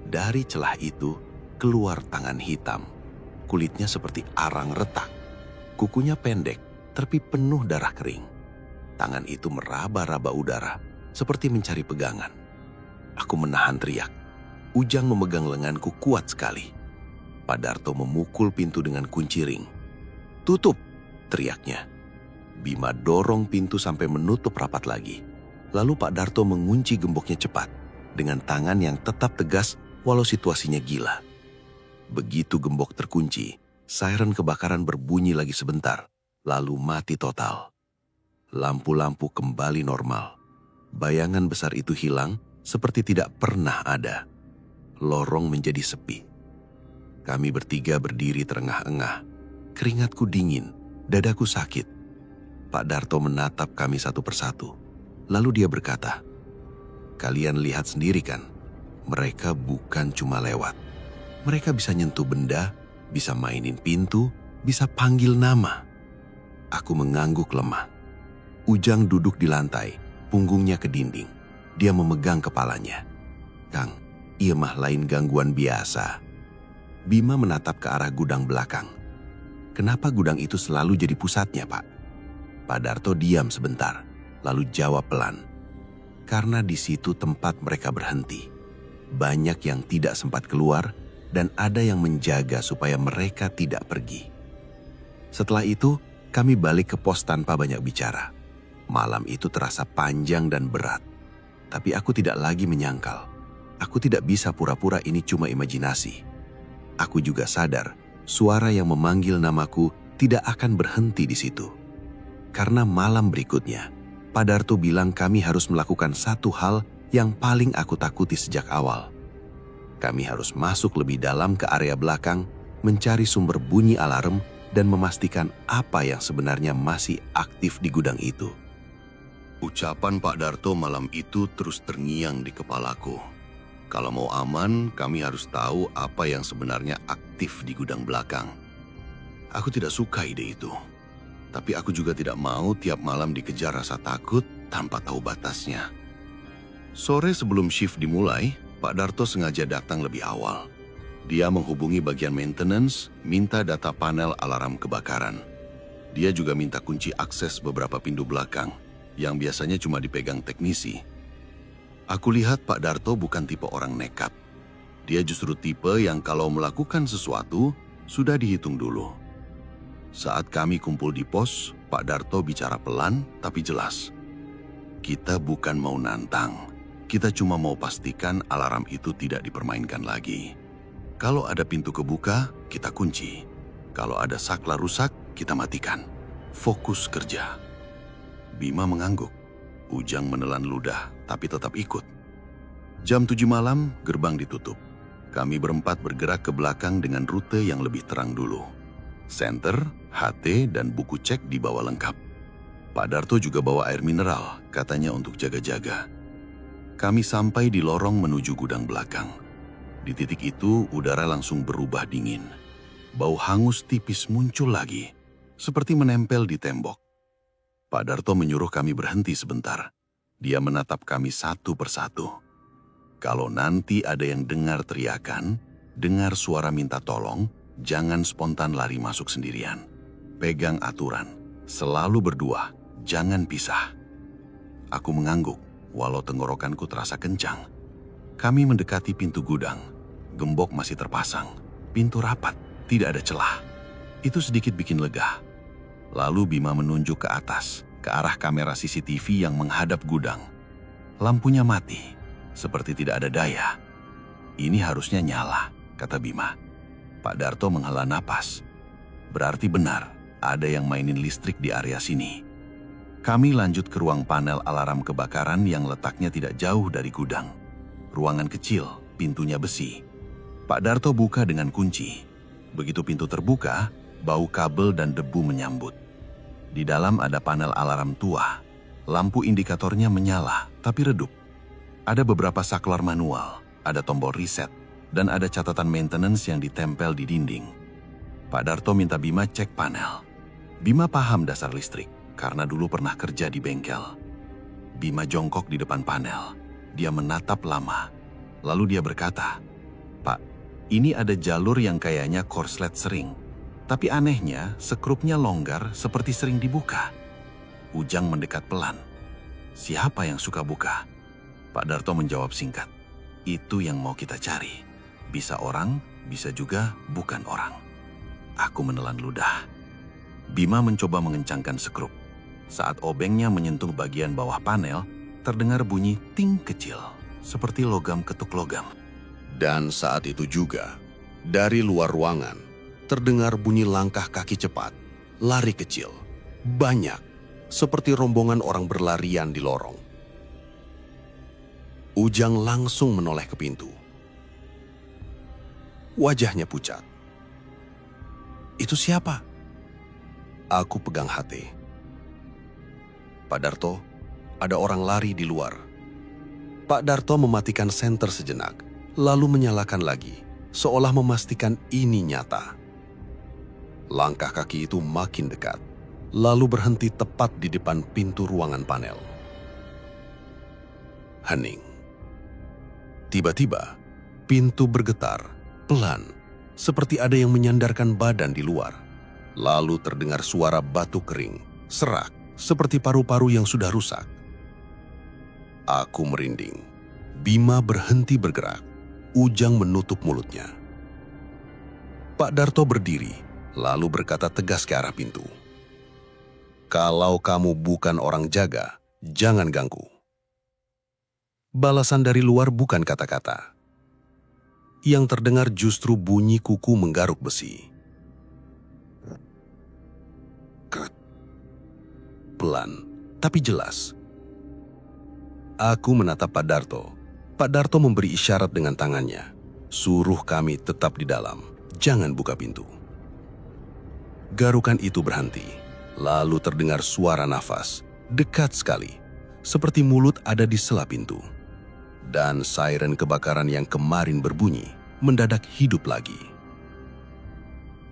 Dari celah itu keluar tangan hitam. Kulitnya seperti arang retak. Kukunya pendek, tapi penuh darah kering. Tangan itu meraba-raba udara, seperti mencari pegangan. Aku menahan teriak. Ujang memegang lenganku kuat sekali. Pak Darto memukul pintu dengan kunci ring. Tutup, teriaknya. Bima dorong pintu sampai menutup rapat lagi. Lalu Pak Darto mengunci gemboknya cepat, dengan tangan yang tetap tegas walau situasinya gila. Begitu gembok terkunci, siren kebakaran berbunyi lagi sebentar, lalu mati total. Lampu-lampu kembali normal. Bayangan besar itu hilang seperti tidak pernah ada. Lorong menjadi sepi. Kami bertiga berdiri terengah-engah. Keringatku dingin, dadaku sakit. Pak Darto menatap kami satu persatu. Lalu dia berkata, "Kalian lihat sendiri kan, mereka bukan cuma lewat. Mereka bisa nyentuh benda, bisa mainin pintu, bisa panggil nama." Aku mengangguk lemah. Ujang duduk di lantai, punggungnya ke dinding. Dia memegang kepalanya. "Kang, iya mah lain gangguan biasa." Bima menatap ke arah gudang belakang. "Kenapa gudang itu selalu jadi pusatnya, Pak?" Pak Darto diam sebentar, lalu jawab pelan. "Karena di situ tempat mereka berhenti. Banyak yang tidak sempat keluar dan ada yang menjaga supaya mereka tidak pergi." Setelah itu, kami balik ke pos tanpa banyak bicara. Malam itu terasa panjang dan berat. Tapi aku tidak lagi menyangkal. Aku tidak bisa pura-pura ini cuma imajinasi. Aku juga sadar, suara yang memanggil namaku tidak akan berhenti di situ. Karena malam berikutnya, Pak Darto bilang kami harus melakukan satu hal yang paling aku takuti sejak awal. Kami harus masuk lebih dalam ke area belakang, mencari sumber bunyi alarm, dan memastikan apa yang sebenarnya masih aktif di gudang itu. Ucapan Pak Darto malam itu terus terngiang di kepalaku. Kalau mau aman, kami harus tahu apa yang sebenarnya aktif di gudang belakang. Aku tidak suka ide itu. Tapi aku juga tidak mau tiap malam dikejar rasa takut tanpa tahu batasnya. Sore sebelum shift dimulai, Pak Darto sengaja datang lebih awal. Dia menghubungi bagian maintenance, minta data panel alarm kebakaran. Dia juga minta kunci akses beberapa pintu belakang, yang biasanya cuma dipegang teknisi. Aku lihat Pak Darto bukan tipe orang nekat. Dia justru tipe yang kalau melakukan sesuatu, sudah dihitung dulu. Saat kami kumpul di pos, Pak Darto bicara pelan tapi jelas. Kita bukan mau nantang, kita cuma mau pastikan alarm itu tidak dipermainkan lagi. Kalau ada pintu kebuka, kita kunci. Kalau ada saklar rusak, kita matikan. Fokus kerja. Bima mengangguk. Ujang menelan ludah, tapi tetap ikut. Jam 7 malam, gerbang ditutup. Kami berempat bergerak ke belakang dengan rute yang lebih terang dulu. Senter, HT, dan buku cek dibawa lengkap. Pak Darto juga bawa air mineral, katanya untuk jaga-jaga. Kami sampai di lorong menuju gudang belakang. Di titik itu, udara langsung berubah dingin. Bau hangus tipis muncul lagi, seperti menempel di tembok. Pak Darto menyuruh kami berhenti sebentar. Dia menatap kami satu persatu. Kalau nanti ada yang dengar teriakan, dengar suara minta tolong, jangan spontan lari masuk sendirian. Pegang aturan, selalu berdua, jangan pisah. Aku mengangguk, walau tenggorokanku terasa kencang. Kami mendekati pintu gudang. Gembok masih terpasang, pintu rapat, tidak ada celah. Itu sedikit bikin lega. Lalu Bima menunjuk ke atas, ke arah kamera CCTV yang menghadap gudang. Lampunya mati, seperti tidak ada daya. Ini harusnya nyala, kata Bima. Pak Darto menghela napas. Berarti benar, ada yang mainin listrik di area sini. Kami lanjut ke ruang panel alarm kebakaran yang letaknya tidak jauh dari gudang. Ruangan kecil, pintunya besi. Pak Darto buka dengan kunci. Begitu pintu terbuka, bau kabel dan debu menyambut. Di dalam ada panel alarm tua. Lampu indikatornya menyala, tapi redup. Ada beberapa saklar manual, ada tombol reset, dan ada catatan maintenance yang ditempel di dinding. Pak Darto minta Bima cek panel. Bima paham dasar listrik, karena dulu pernah kerja di bengkel. Bima jongkok di depan panel. Dia menatap lama. Lalu dia berkata, "Pak, ini ada jalur yang kayaknya korslet sering. Tapi anehnya, sekrupnya longgar seperti sering dibuka." Ujang mendekat pelan. "Siapa yang suka buka?" Pak Darto menjawab singkat, "Itu yang mau kita cari. Bisa orang, bisa juga bukan orang." Aku menelan ludah. Bima mencoba mengencangkan sekrup. Saat obengnya menyentuh bagian bawah panel, terdengar bunyi ting kecil, seperti logam ketuk logam. Dan saat itu juga, dari luar ruangan, terdengar bunyi langkah kaki cepat, lari kecil, banyak, seperti rombongan orang berlarian di lorong. Ujang langsung menoleh ke pintu. Wajahnya pucat. "Itu siapa?" Aku pegang hati. "Pak Darto, ada orang lari di luar." Pak Darto mematikan senter sejenak, lalu menyalakan lagi, seolah memastikan ini nyata. Langkah kaki itu makin dekat, lalu berhenti tepat di depan pintu ruangan panel. Hening. Tiba-tiba, pintu bergetar, pelan, seperti ada yang menyandarkan badan di luar. Lalu terdengar suara batu kering, serak, seperti paru-paru yang sudah rusak. Aku merinding. Bima berhenti bergerak. Ujang menutup mulutnya. Pak Darto berdiri, lalu berkata tegas ke arah pintu. "Kalau kamu bukan orang jaga, jangan ganggu." Balasan dari luar bukan kata-kata. Yang terdengar justru bunyi kuku menggaruk besi. Krek. Pelan, tapi jelas. Aku menatap Pak Darto. Pak Darto memberi isyarat dengan tangannya. Suruh kami tetap di dalam, jangan buka pintu. Garukan itu berhenti. Lalu terdengar suara nafas, dekat sekali, seperti mulut ada di sela pintu. Dan siren kebakaran yang kemarin berbunyi, mendadak hidup lagi.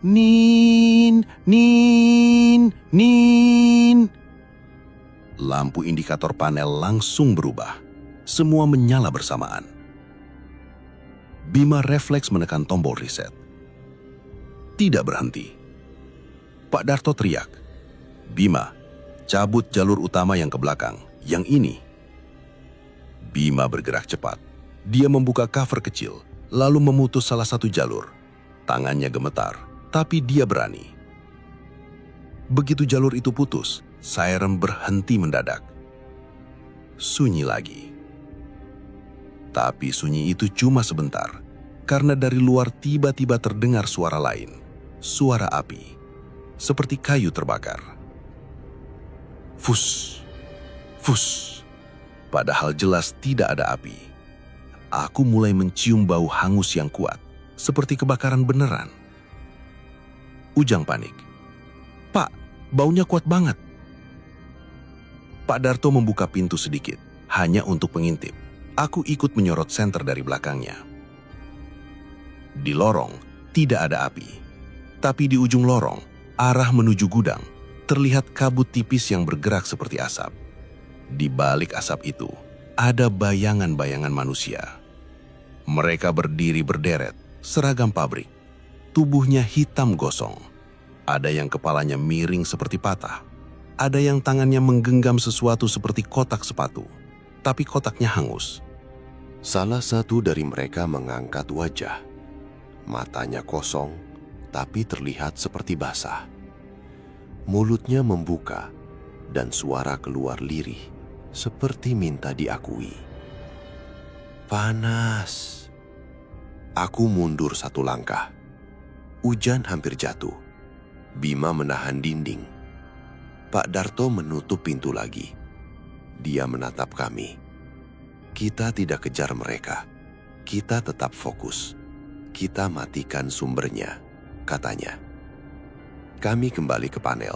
Nin, nin, nin. Lampu indikator panel langsung berubah. Semua menyala bersamaan. Bima refleks menekan tombol reset. Tidak berhenti. Pak Darto teriak, "Bima, cabut jalur utama yang ke belakang, yang ini." Bima bergerak cepat. Dia membuka cover kecil, lalu memutus salah satu jalur. Tangannya gemetar, tapi dia berani. Begitu jalur itu putus, siren berhenti mendadak. Sunyi lagi. Tapi sunyi itu cuma sebentar, karena dari luar tiba-tiba terdengar suara lain. Suara api, seperti kayu terbakar. Fus, fus. Padahal jelas tidak ada api. Aku mulai mencium bau hangus yang kuat, seperti kebakaran beneran. Ujang panik. "Pak, baunya kuat banget." Pak Darto membuka pintu sedikit, hanya untuk mengintip. Aku ikut menyorot senter dari belakangnya. Di lorong, tidak ada api. Tapi di ujung lorong, arah menuju gudang, terlihat kabut tipis yang bergerak seperti asap. Di balik asap itu, ada bayangan-bayangan manusia. Mereka berdiri berderet, seragam pabrik. Tubuhnya hitam gosong. Ada yang kepalanya miring seperti patah. Ada yang tangannya menggenggam sesuatu seperti kotak sepatu, tapi kotaknya hangus. Salah satu dari mereka mengangkat wajah. Matanya kosong, tapi terlihat seperti basah. Mulutnya membuka dan suara keluar lirih, seperti minta diakui. Panas. Aku mundur satu langkah. Hujan hampir jatuh. Bima menahan dinding. Pak Darto menutup pintu lagi. Dia menatap kami. Kita tidak kejar mereka. Kita tetap fokus. Kita matikan sumbernya, katanya. Kami kembali ke panel.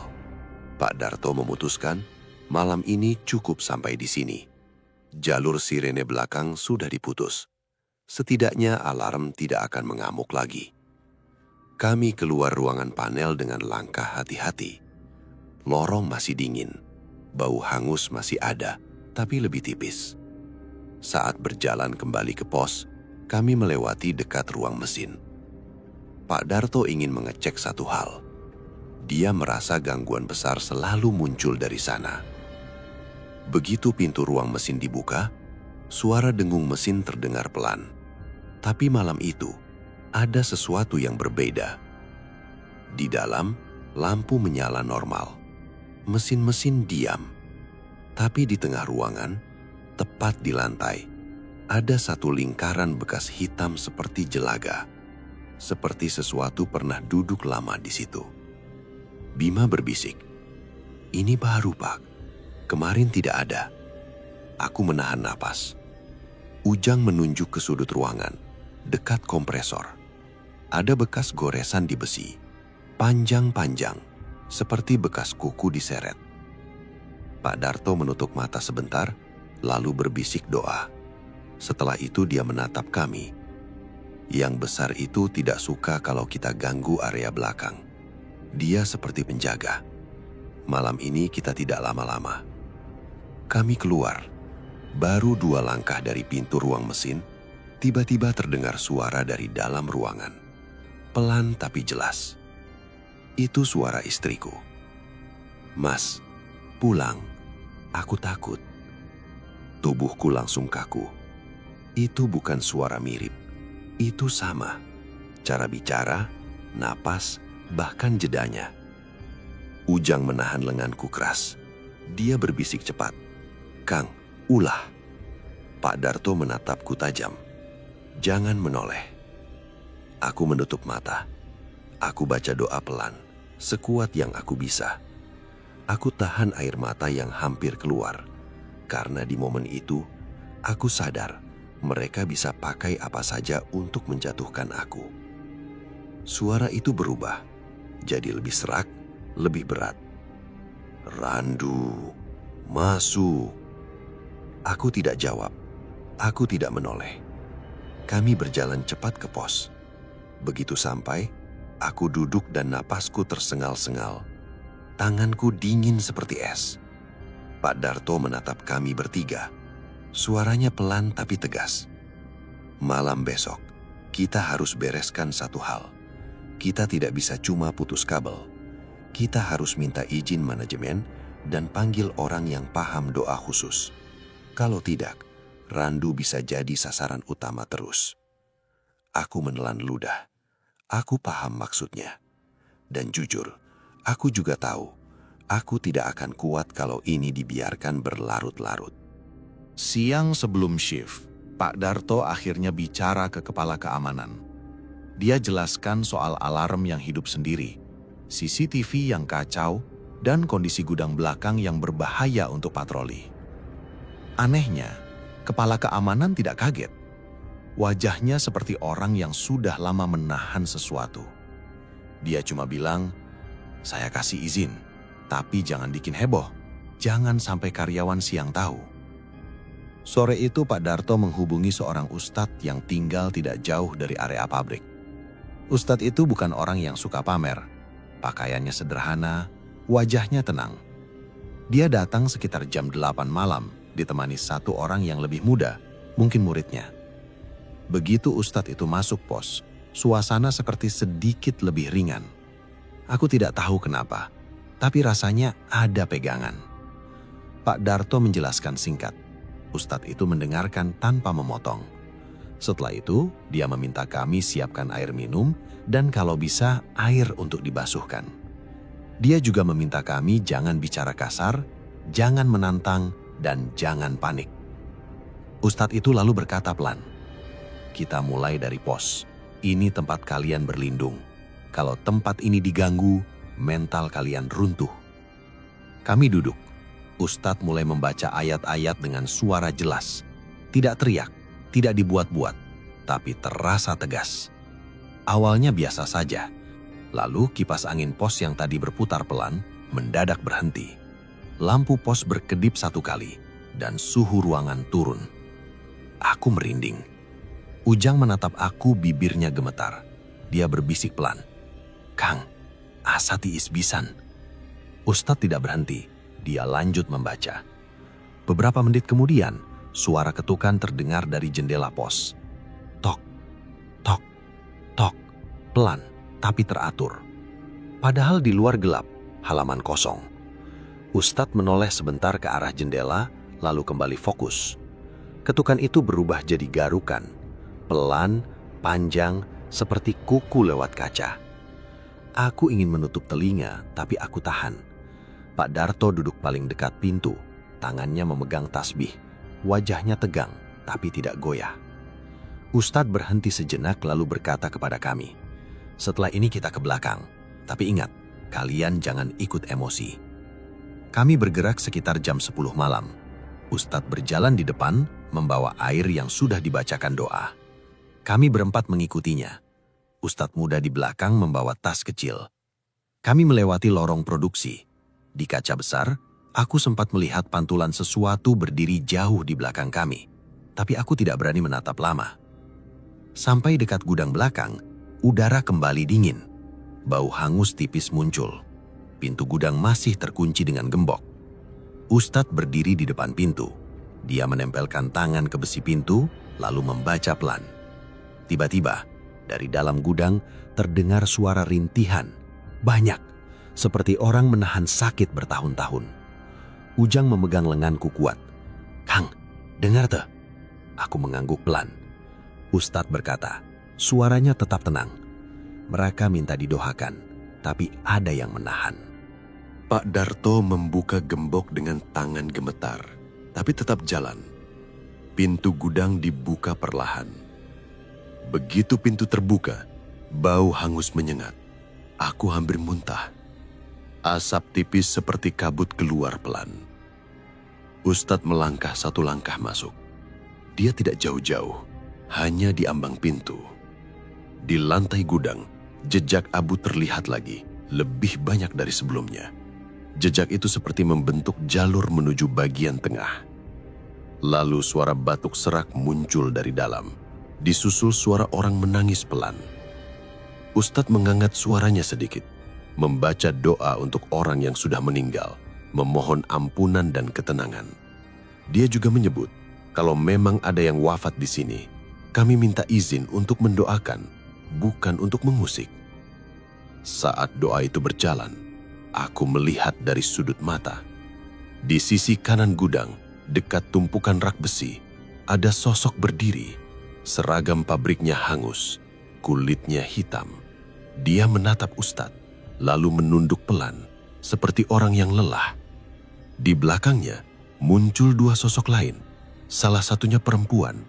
Pak Darto memutuskan malam ini cukup sampai di sini. Jalur sirene belakang sudah diputus. Setidaknya alarm tidak akan mengamuk lagi. Kami keluar ruangan panel dengan langkah hati-hati. Lorong masih dingin. Bau hangus masih ada, tapi lebih tipis. Saat berjalan kembali ke pos, kami melewati dekat ruang mesin. Pak Darto ingin mengecek satu hal. Dia merasa gangguan besar selalu muncul dari sana. Begitu pintu ruang mesin dibuka, suara dengung mesin terdengar pelan. Tapi malam itu, ada sesuatu yang berbeda. Di dalam, lampu menyala normal. Mesin-mesin diam. Tapi di tengah ruangan, tepat di lantai, ada satu lingkaran bekas hitam seperti jelaga. Seperti sesuatu pernah duduk lama di situ. Bima berbisik, "Ini baru, Pak. Kemarin tidak ada." Aku menahan napas. Ujang menunjuk ke sudut ruangan, dekat kompresor. Ada bekas goresan di besi, panjang-panjang, seperti bekas kuku diseret. Pak Darto menutup mata sebentar, lalu berbisik doa. Setelah itu dia menatap kami. Yang besar itu tidak suka kalau kita ganggu area belakang. Dia seperti penjaga. Malam ini kita tidak lama-lama. Kami keluar. Baru 2 langkah dari pintu ruang mesin, tiba-tiba terdengar suara dari dalam ruangan. Pelan tapi jelas. Itu suara istriku. "Mas, pulang. Aku takut." Tubuhku langsung kaku. Itu bukan suara mirip. Itu sama. Cara bicara, napas, bahkan jedanya. Ujang menahan lenganku keras. Dia berbisik cepat. "Kang, ulah." Pak Darto menatapku tajam. "Jangan menoleh." Aku menutup mata. Aku baca doa pelan, sekuat yang aku bisa. Aku tahan air mata yang hampir keluar. Karena di momen itu, aku sadar mereka bisa pakai apa saja untuk menjatuhkan aku. Suara itu berubah, jadi lebih serak, lebih berat. "Randu, masuk." Aku tidak jawab. Aku tidak menoleh. Kami berjalan cepat ke pos. Begitu sampai, aku duduk dan napasku tersengal-sengal. Tanganku dingin seperti es. Pak Darto menatap kami bertiga. Suaranya pelan tapi tegas. "Malam besok, kita harus bereskan satu hal. Kita tidak bisa cuma putus kabel. Kita harus minta izin manajemen dan panggil orang yang paham doa khusus. Kalau tidak, Randu bisa jadi sasaran utama terus." Aku menelan ludah. Aku paham maksudnya. Dan jujur, aku juga tahu, aku tidak akan kuat kalau ini dibiarkan berlarut-larut. Siang sebelum shift, Pak Darto akhirnya bicara ke kepala keamanan. Dia jelaskan soal alarm yang hidup sendiri, CCTV yang kacau, dan kondisi gudang belakang yang berbahaya untuk patroli. Anehnya, kepala keamanan tidak kaget. Wajahnya seperti orang yang sudah lama menahan sesuatu. Dia cuma bilang, "Saya kasih izin, tapi jangan bikin heboh. Jangan sampai karyawan siang tahu." Sore itu Pak Darto menghubungi seorang ustadz yang tinggal tidak jauh dari area pabrik. Ustadz itu bukan orang yang suka pamer. Pakaiannya sederhana, wajahnya tenang. Dia datang sekitar jam 8 malam, ditemani satu orang yang lebih muda, mungkin muridnya. Begitu ustadz itu masuk pos, suasana seperti sedikit lebih ringan. Aku tidak tahu kenapa, tapi rasanya ada pegangan. Pak Darto menjelaskan singkat. Ustadz itu mendengarkan tanpa memotong. Setelah itu, dia meminta kami siapkan air minum dan kalau bisa air untuk dibasuhkan. Dia juga meminta kami jangan bicara kasar, jangan menantang, dan jangan panik. Ustadz itu lalu berkata pelan, "Kita mulai dari pos. Ini tempat kalian berlindung. Kalau tempat ini diganggu, mental kalian runtuh." Kami duduk. Ustadz mulai membaca ayat-ayat dengan suara jelas. Tidak teriak, tidak dibuat-buat, tapi terasa tegas. Awalnya biasa saja. Lalu kipas angin pos yang tadi berputar pelan mendadak berhenti. Lampu pos berkedip satu kali dan suhu ruangan turun. Aku merinding. Ujang menatap aku, bibirnya gemetar. Dia berbisik pelan, "Kang, asa tiis bisan." Ustadz tidak berhenti. Dia lanjut membaca. Beberapa menit kemudian, suara ketukan terdengar dari jendela pos. Tok, tok, tok. Pelan, tapi teratur. Padahal di luar gelap, halaman kosong. Ustadz menoleh sebentar ke arah jendela, lalu kembali fokus. Ketukan itu berubah jadi garukan. Pelan, panjang, seperti kuku lewat kaca. Aku ingin menutup telinga, tapi aku tahan. Pak Darto duduk paling dekat pintu, tangannya memegang tasbih, wajahnya tegang, tapi tidak goyah. Ustadz berhenti sejenak lalu berkata kepada kami, "Setelah ini kita ke belakang, tapi ingat, kalian jangan ikut emosi." Kami bergerak sekitar jam 10 malam. Ustadz berjalan di depan, membawa air yang sudah dibacakan doa. Kami berempat mengikutinya. Ustadz muda di belakang membawa tas kecil. Kami melewati lorong produksi. Di kaca besar, aku sempat melihat pantulan sesuatu berdiri jauh di belakang kami. Tapi aku tidak berani menatap lama. Sampai dekat gudang belakang, udara kembali dingin. Bau hangus tipis muncul. Pintu gudang masih terkunci dengan gembok. Ustadz berdiri di depan pintu. Dia menempelkan tangan ke besi pintu, lalu membaca pelan. Tiba-tiba, dari dalam gudang terdengar suara rintihan. Banyak. Seperti orang menahan sakit bertahun-tahun. Ujang memegang lenganku kuat. "Kang, dengar tuh?" Aku mengangguk pelan. Ustadz berkata, suaranya tetap tenang. "Mereka minta didoakan, tapi ada yang menahan." Pak Darto membuka gembok dengan tangan gemetar, tapi tetap jalan. Pintu gudang dibuka perlahan. Begitu pintu terbuka, bau hangus menyengat. Aku hampir muntah. Asap tipis seperti kabut keluar pelan. Ustadz melangkah satu langkah masuk. Dia tidak jauh-jauh, hanya di ambang pintu. Di lantai gudang, jejak abu terlihat lagi, lebih banyak dari sebelumnya. Jejak itu seperti membentuk jalur menuju bagian tengah. Lalu suara batuk serak muncul dari dalam, disusul suara orang menangis pelan. Ustadz mengangkat suaranya sedikit, membaca doa untuk orang yang sudah meninggal, memohon ampunan dan ketenangan. Dia juga menyebut, kalau memang ada yang wafat di sini, kami minta izin untuk mendoakan, bukan untuk mengusik. Saat doa itu berjalan, aku melihat dari sudut mata. Di sisi kanan gudang, dekat tumpukan rak besi, ada sosok berdiri. Seragam pabriknya hangus, kulitnya hitam. Dia menatap Ustadz, lalu menunduk pelan, seperti orang yang lelah. Di belakangnya, muncul dua sosok lain. Salah satunya perempuan,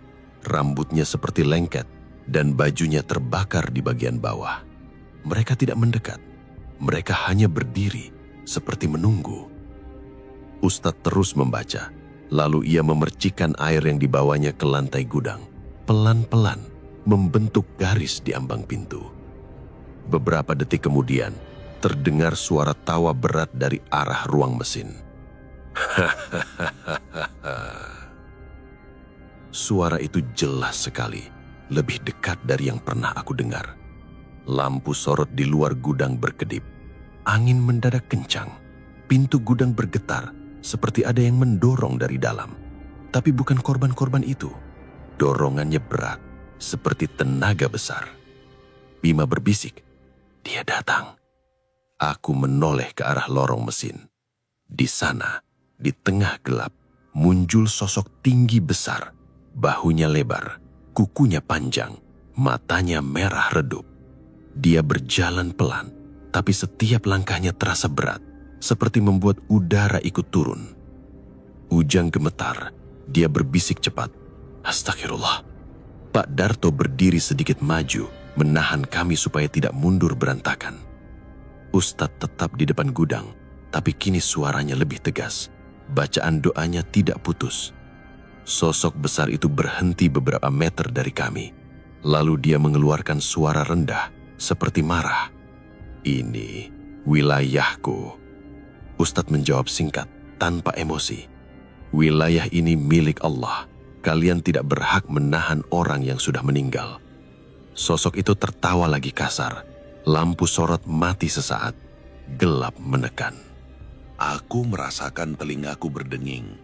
rambutnya seperti lengket, dan bajunya terbakar di bagian bawah. Mereka tidak mendekat. Mereka hanya berdiri, seperti menunggu. Ustadz terus membaca, lalu ia memercikkan air yang dibawanya ke lantai gudang. Pelan-pelan, membentuk garis di ambang pintu. Beberapa detik kemudian, terdengar suara tawa berat dari arah ruang mesin. Suara itu jelas sekali, lebih dekat dari yang pernah aku dengar. Lampu sorot di luar gudang berkedip. Angin mendadak kencang. Pintu gudang bergetar, seperti ada yang mendorong dari dalam. Tapi bukan korban-korban itu. Dorongannya berat, seperti tenaga besar. Bima berbisik, "Dia datang." Aku menoleh ke arah lorong mesin. Di sana, di tengah gelap, muncul sosok tinggi besar, bahunya lebar, Kukunya panjang, matanya merah redup. Dia berjalan pelan, tapi setiap langkahnya terasa berat, seperti membuat udara ikut turun. Ujang gemetar, dia berbisik cepat, "Astagfirullah." Pak Darto berdiri sedikit maju, menahan kami supaya tidak mundur berantakan. Ustadz tetap di depan gudang, tapi kini suaranya lebih tegas. Bacaan doanya tidak putus. Sosok besar itu berhenti beberapa meter dari kami. Lalu dia mengeluarkan suara rendah, seperti marah. "Ini wilayahku." Ustadz menjawab singkat, tanpa emosi. "Wilayah ini milik Allah. Kalian tidak berhak menahan orang yang sudah meninggal." Sosok itu tertawa lagi kasar. Lampu sorot mati sesaat. Gelap menekan. Aku merasakan telingaku berdenging.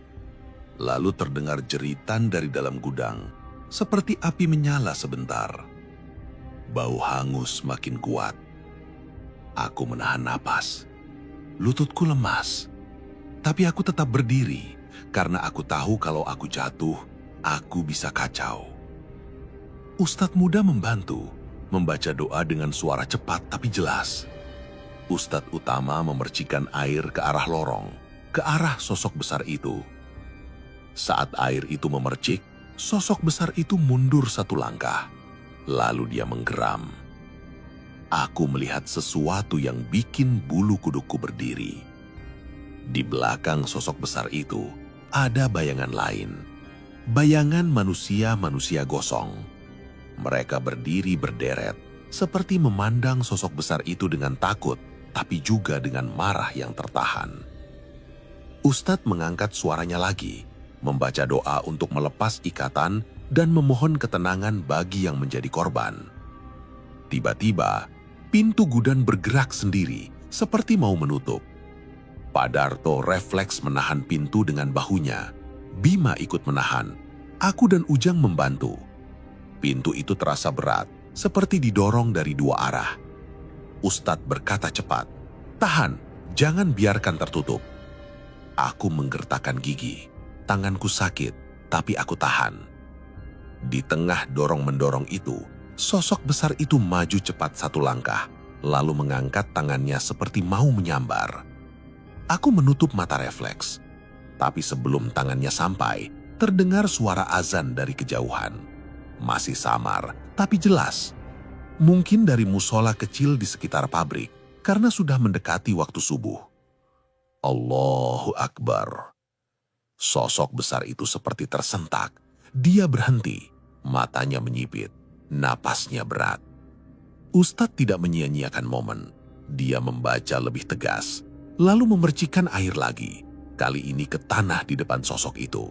Lalu terdengar jeritan dari dalam gudang, seperti api menyala sebentar. Bau hangus makin kuat. Aku menahan napas. Lututku lemas. Tapi aku tetap berdiri, karena aku tahu kalau aku jatuh, aku bisa kacau. Ustadz muda membantu, membaca doa dengan suara cepat tapi jelas. Ustadz utama memercikan air ke arah lorong, ke arah sosok besar itu. Saat air itu memercik, sosok besar itu mundur satu langkah. Lalu dia menggeram. Aku melihat sesuatu yang bikin bulu kudukku berdiri. Di belakang sosok besar itu, ada bayangan lain. Bayangan manusia-manusia gosong. Mereka berdiri berderet, seperti memandang sosok besar itu dengan takut, tapi juga dengan marah yang tertahan. Ustadz mengangkat suaranya lagi, membaca doa untuk melepas ikatan dan memohon ketenangan bagi yang menjadi korban. Tiba-tiba, pintu gudang bergerak sendiri, seperti mau menutup. Pak Darto refleks menahan pintu dengan bahunya. Bima ikut menahan. Aku dan Ujang membantu. Pintu itu terasa berat, seperti didorong dari dua arah. Ustadz berkata cepat, "Tahan, jangan biarkan tertutup." Aku menggertakkan gigi. Tanganku sakit, tapi aku tahan. Di tengah dorong-mendorong itu, sosok besar itu maju cepat satu langkah, lalu mengangkat tangannya seperti mau menyambar. Aku menutup mata refleks, tapi sebelum tangannya sampai, terdengar suara azan dari kejauhan. Masih samar, tapi jelas. Mungkin dari musola kecil di sekitar pabrik, karena sudah mendekati waktu subuh. Allahu Akbar. Sosok besar itu seperti tersentak. Dia berhenti, matanya menyipit, napasnya berat. Ustadz tidak menyia-nyiakan momen. Dia membaca lebih tegas, lalu memercikan air lagi, kali ini ke tanah di depan sosok itu.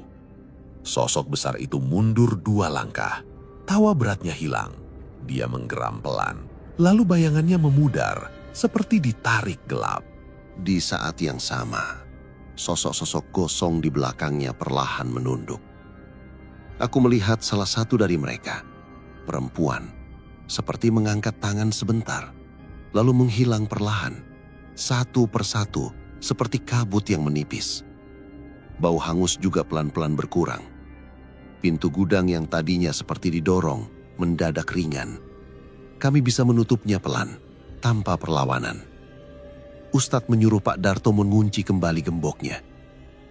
Sosok besar itu mundur dua langkah, tawa beratnya hilang. Dia menggeram pelan, lalu bayangannya memudar, seperti ditarik gelap. Di saat yang sama, sosok-sosok gosong di belakangnya perlahan menunduk. Aku melihat salah satu dari mereka, perempuan, seperti mengangkat tangan sebentar, lalu menghilang perlahan, satu persatu, seperti kabut yang menipis. Bau hangus juga pelan-pelan berkurang. Pintu gudang yang tadinya seperti didorong, mendadak ringan. Kami bisa menutupnya pelan, tanpa perlawanan. Ustadz menyuruh Pak Darto mengunci kembali gemboknya.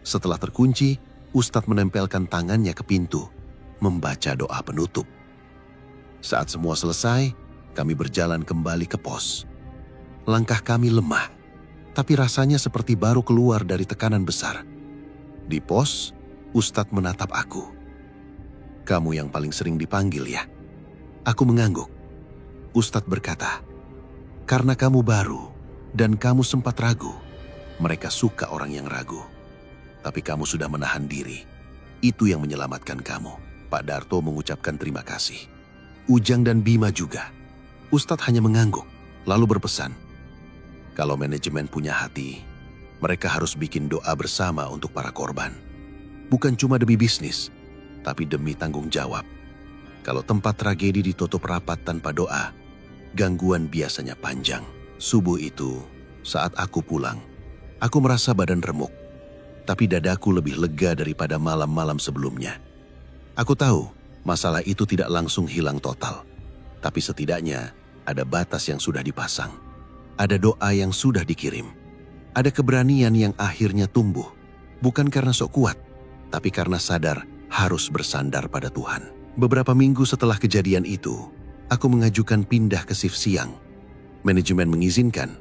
Setelah terkunci, Ustadz menempelkan tangannya ke pintu, membaca doa penutup. Saat semua selesai, kami berjalan kembali ke pos. Langkah kami lemah, tapi rasanya seperti baru keluar dari tekanan besar. Di pos, Ustadz menatap aku. "Kamu yang paling sering dipanggil ya?" Aku mengangguk. Ustadz berkata, "Karena kamu baru, dan kamu sempat ragu. Mereka suka orang yang ragu. Tapi kamu sudah menahan diri. Itu yang menyelamatkan kamu." Pak Darto mengucapkan terima kasih. Ujang dan Bima juga. Ustadz hanya mengangguk, lalu berpesan, "Kalau manajemen punya hati, mereka harus bikin doa bersama untuk para korban. Bukan cuma demi bisnis, tapi demi tanggung jawab. Kalau tempat tragedi ditutup rapat tanpa doa, gangguan biasanya panjang." Subuh itu, saat aku pulang, aku merasa badan remuk, tapi dadaku lebih lega daripada malam-malam sebelumnya. Aku tahu Masalah itu tidak langsung hilang total. Tapi setidaknya ada batas yang sudah dipasang. Ada doa yang sudah dikirim. Ada keberanian yang akhirnya tumbuh. Bukan karena sok kuat, tapi karena sadar harus bersandar pada Tuhan. Beberapa minggu setelah kejadian itu, aku mengajukan pindah ke shift siang. Manajemen mengizinkan.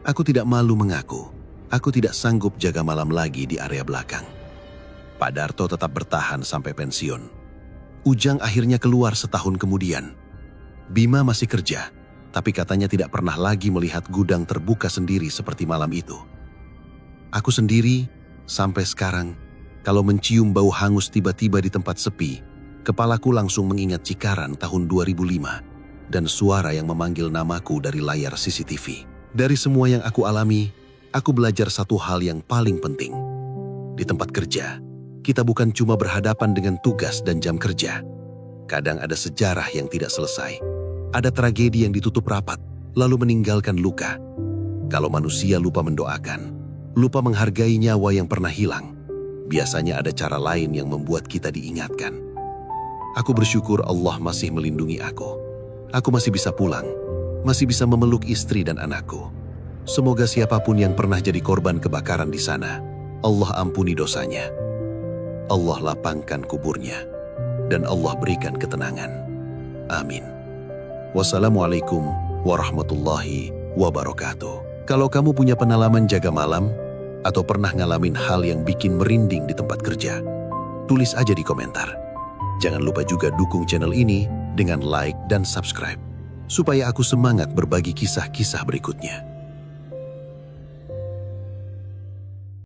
Aku tidak malu mengaku, aku tidak sanggup jaga malam lagi di area belakang. Pak Darto tetap bertahan sampai pensiun. Ujang akhirnya keluar setahun kemudian. Bima masih kerja, tapi katanya tidak pernah lagi melihat gudang terbuka sendiri seperti malam itu. Aku sendiri, sampai sekarang, kalau mencium bau hangus tiba-tiba di tempat sepi, kepalaku langsung mengingat Cikarang tahun 2005 dan suara yang memanggil namaku dari layar CCTV. Dari semua yang aku alami, aku belajar satu hal yang paling penting. Di tempat kerja, kita bukan cuma berhadapan dengan tugas dan jam kerja. Kadang ada sejarah yang tidak selesai. Ada tragedi yang ditutup rapat, lalu meninggalkan luka. Kalau manusia lupa mendoakan, lupa menghargai nyawa yang pernah hilang, biasanya ada cara lain yang membuat kita diingatkan. Aku bersyukur Allah masih melindungi aku. Aku masih bisa pulang, masih bisa memeluk istri dan anakku. Semoga siapapun yang pernah jadi korban kebakaran di sana, Allah ampuni dosanya. Allah lapangkan kuburnya, dan Allah berikan ketenangan. Amin. Wassalamualaikum warahmatullahi wabarakatuh. Kalau kamu punya pengalaman jaga malam, atau pernah ngalamin hal yang bikin merinding di tempat kerja, tulis aja di komentar. Jangan lupa juga dukung channel ini dengan like dan subscribe, supaya aku semangat berbagi kisah-kisah berikutnya.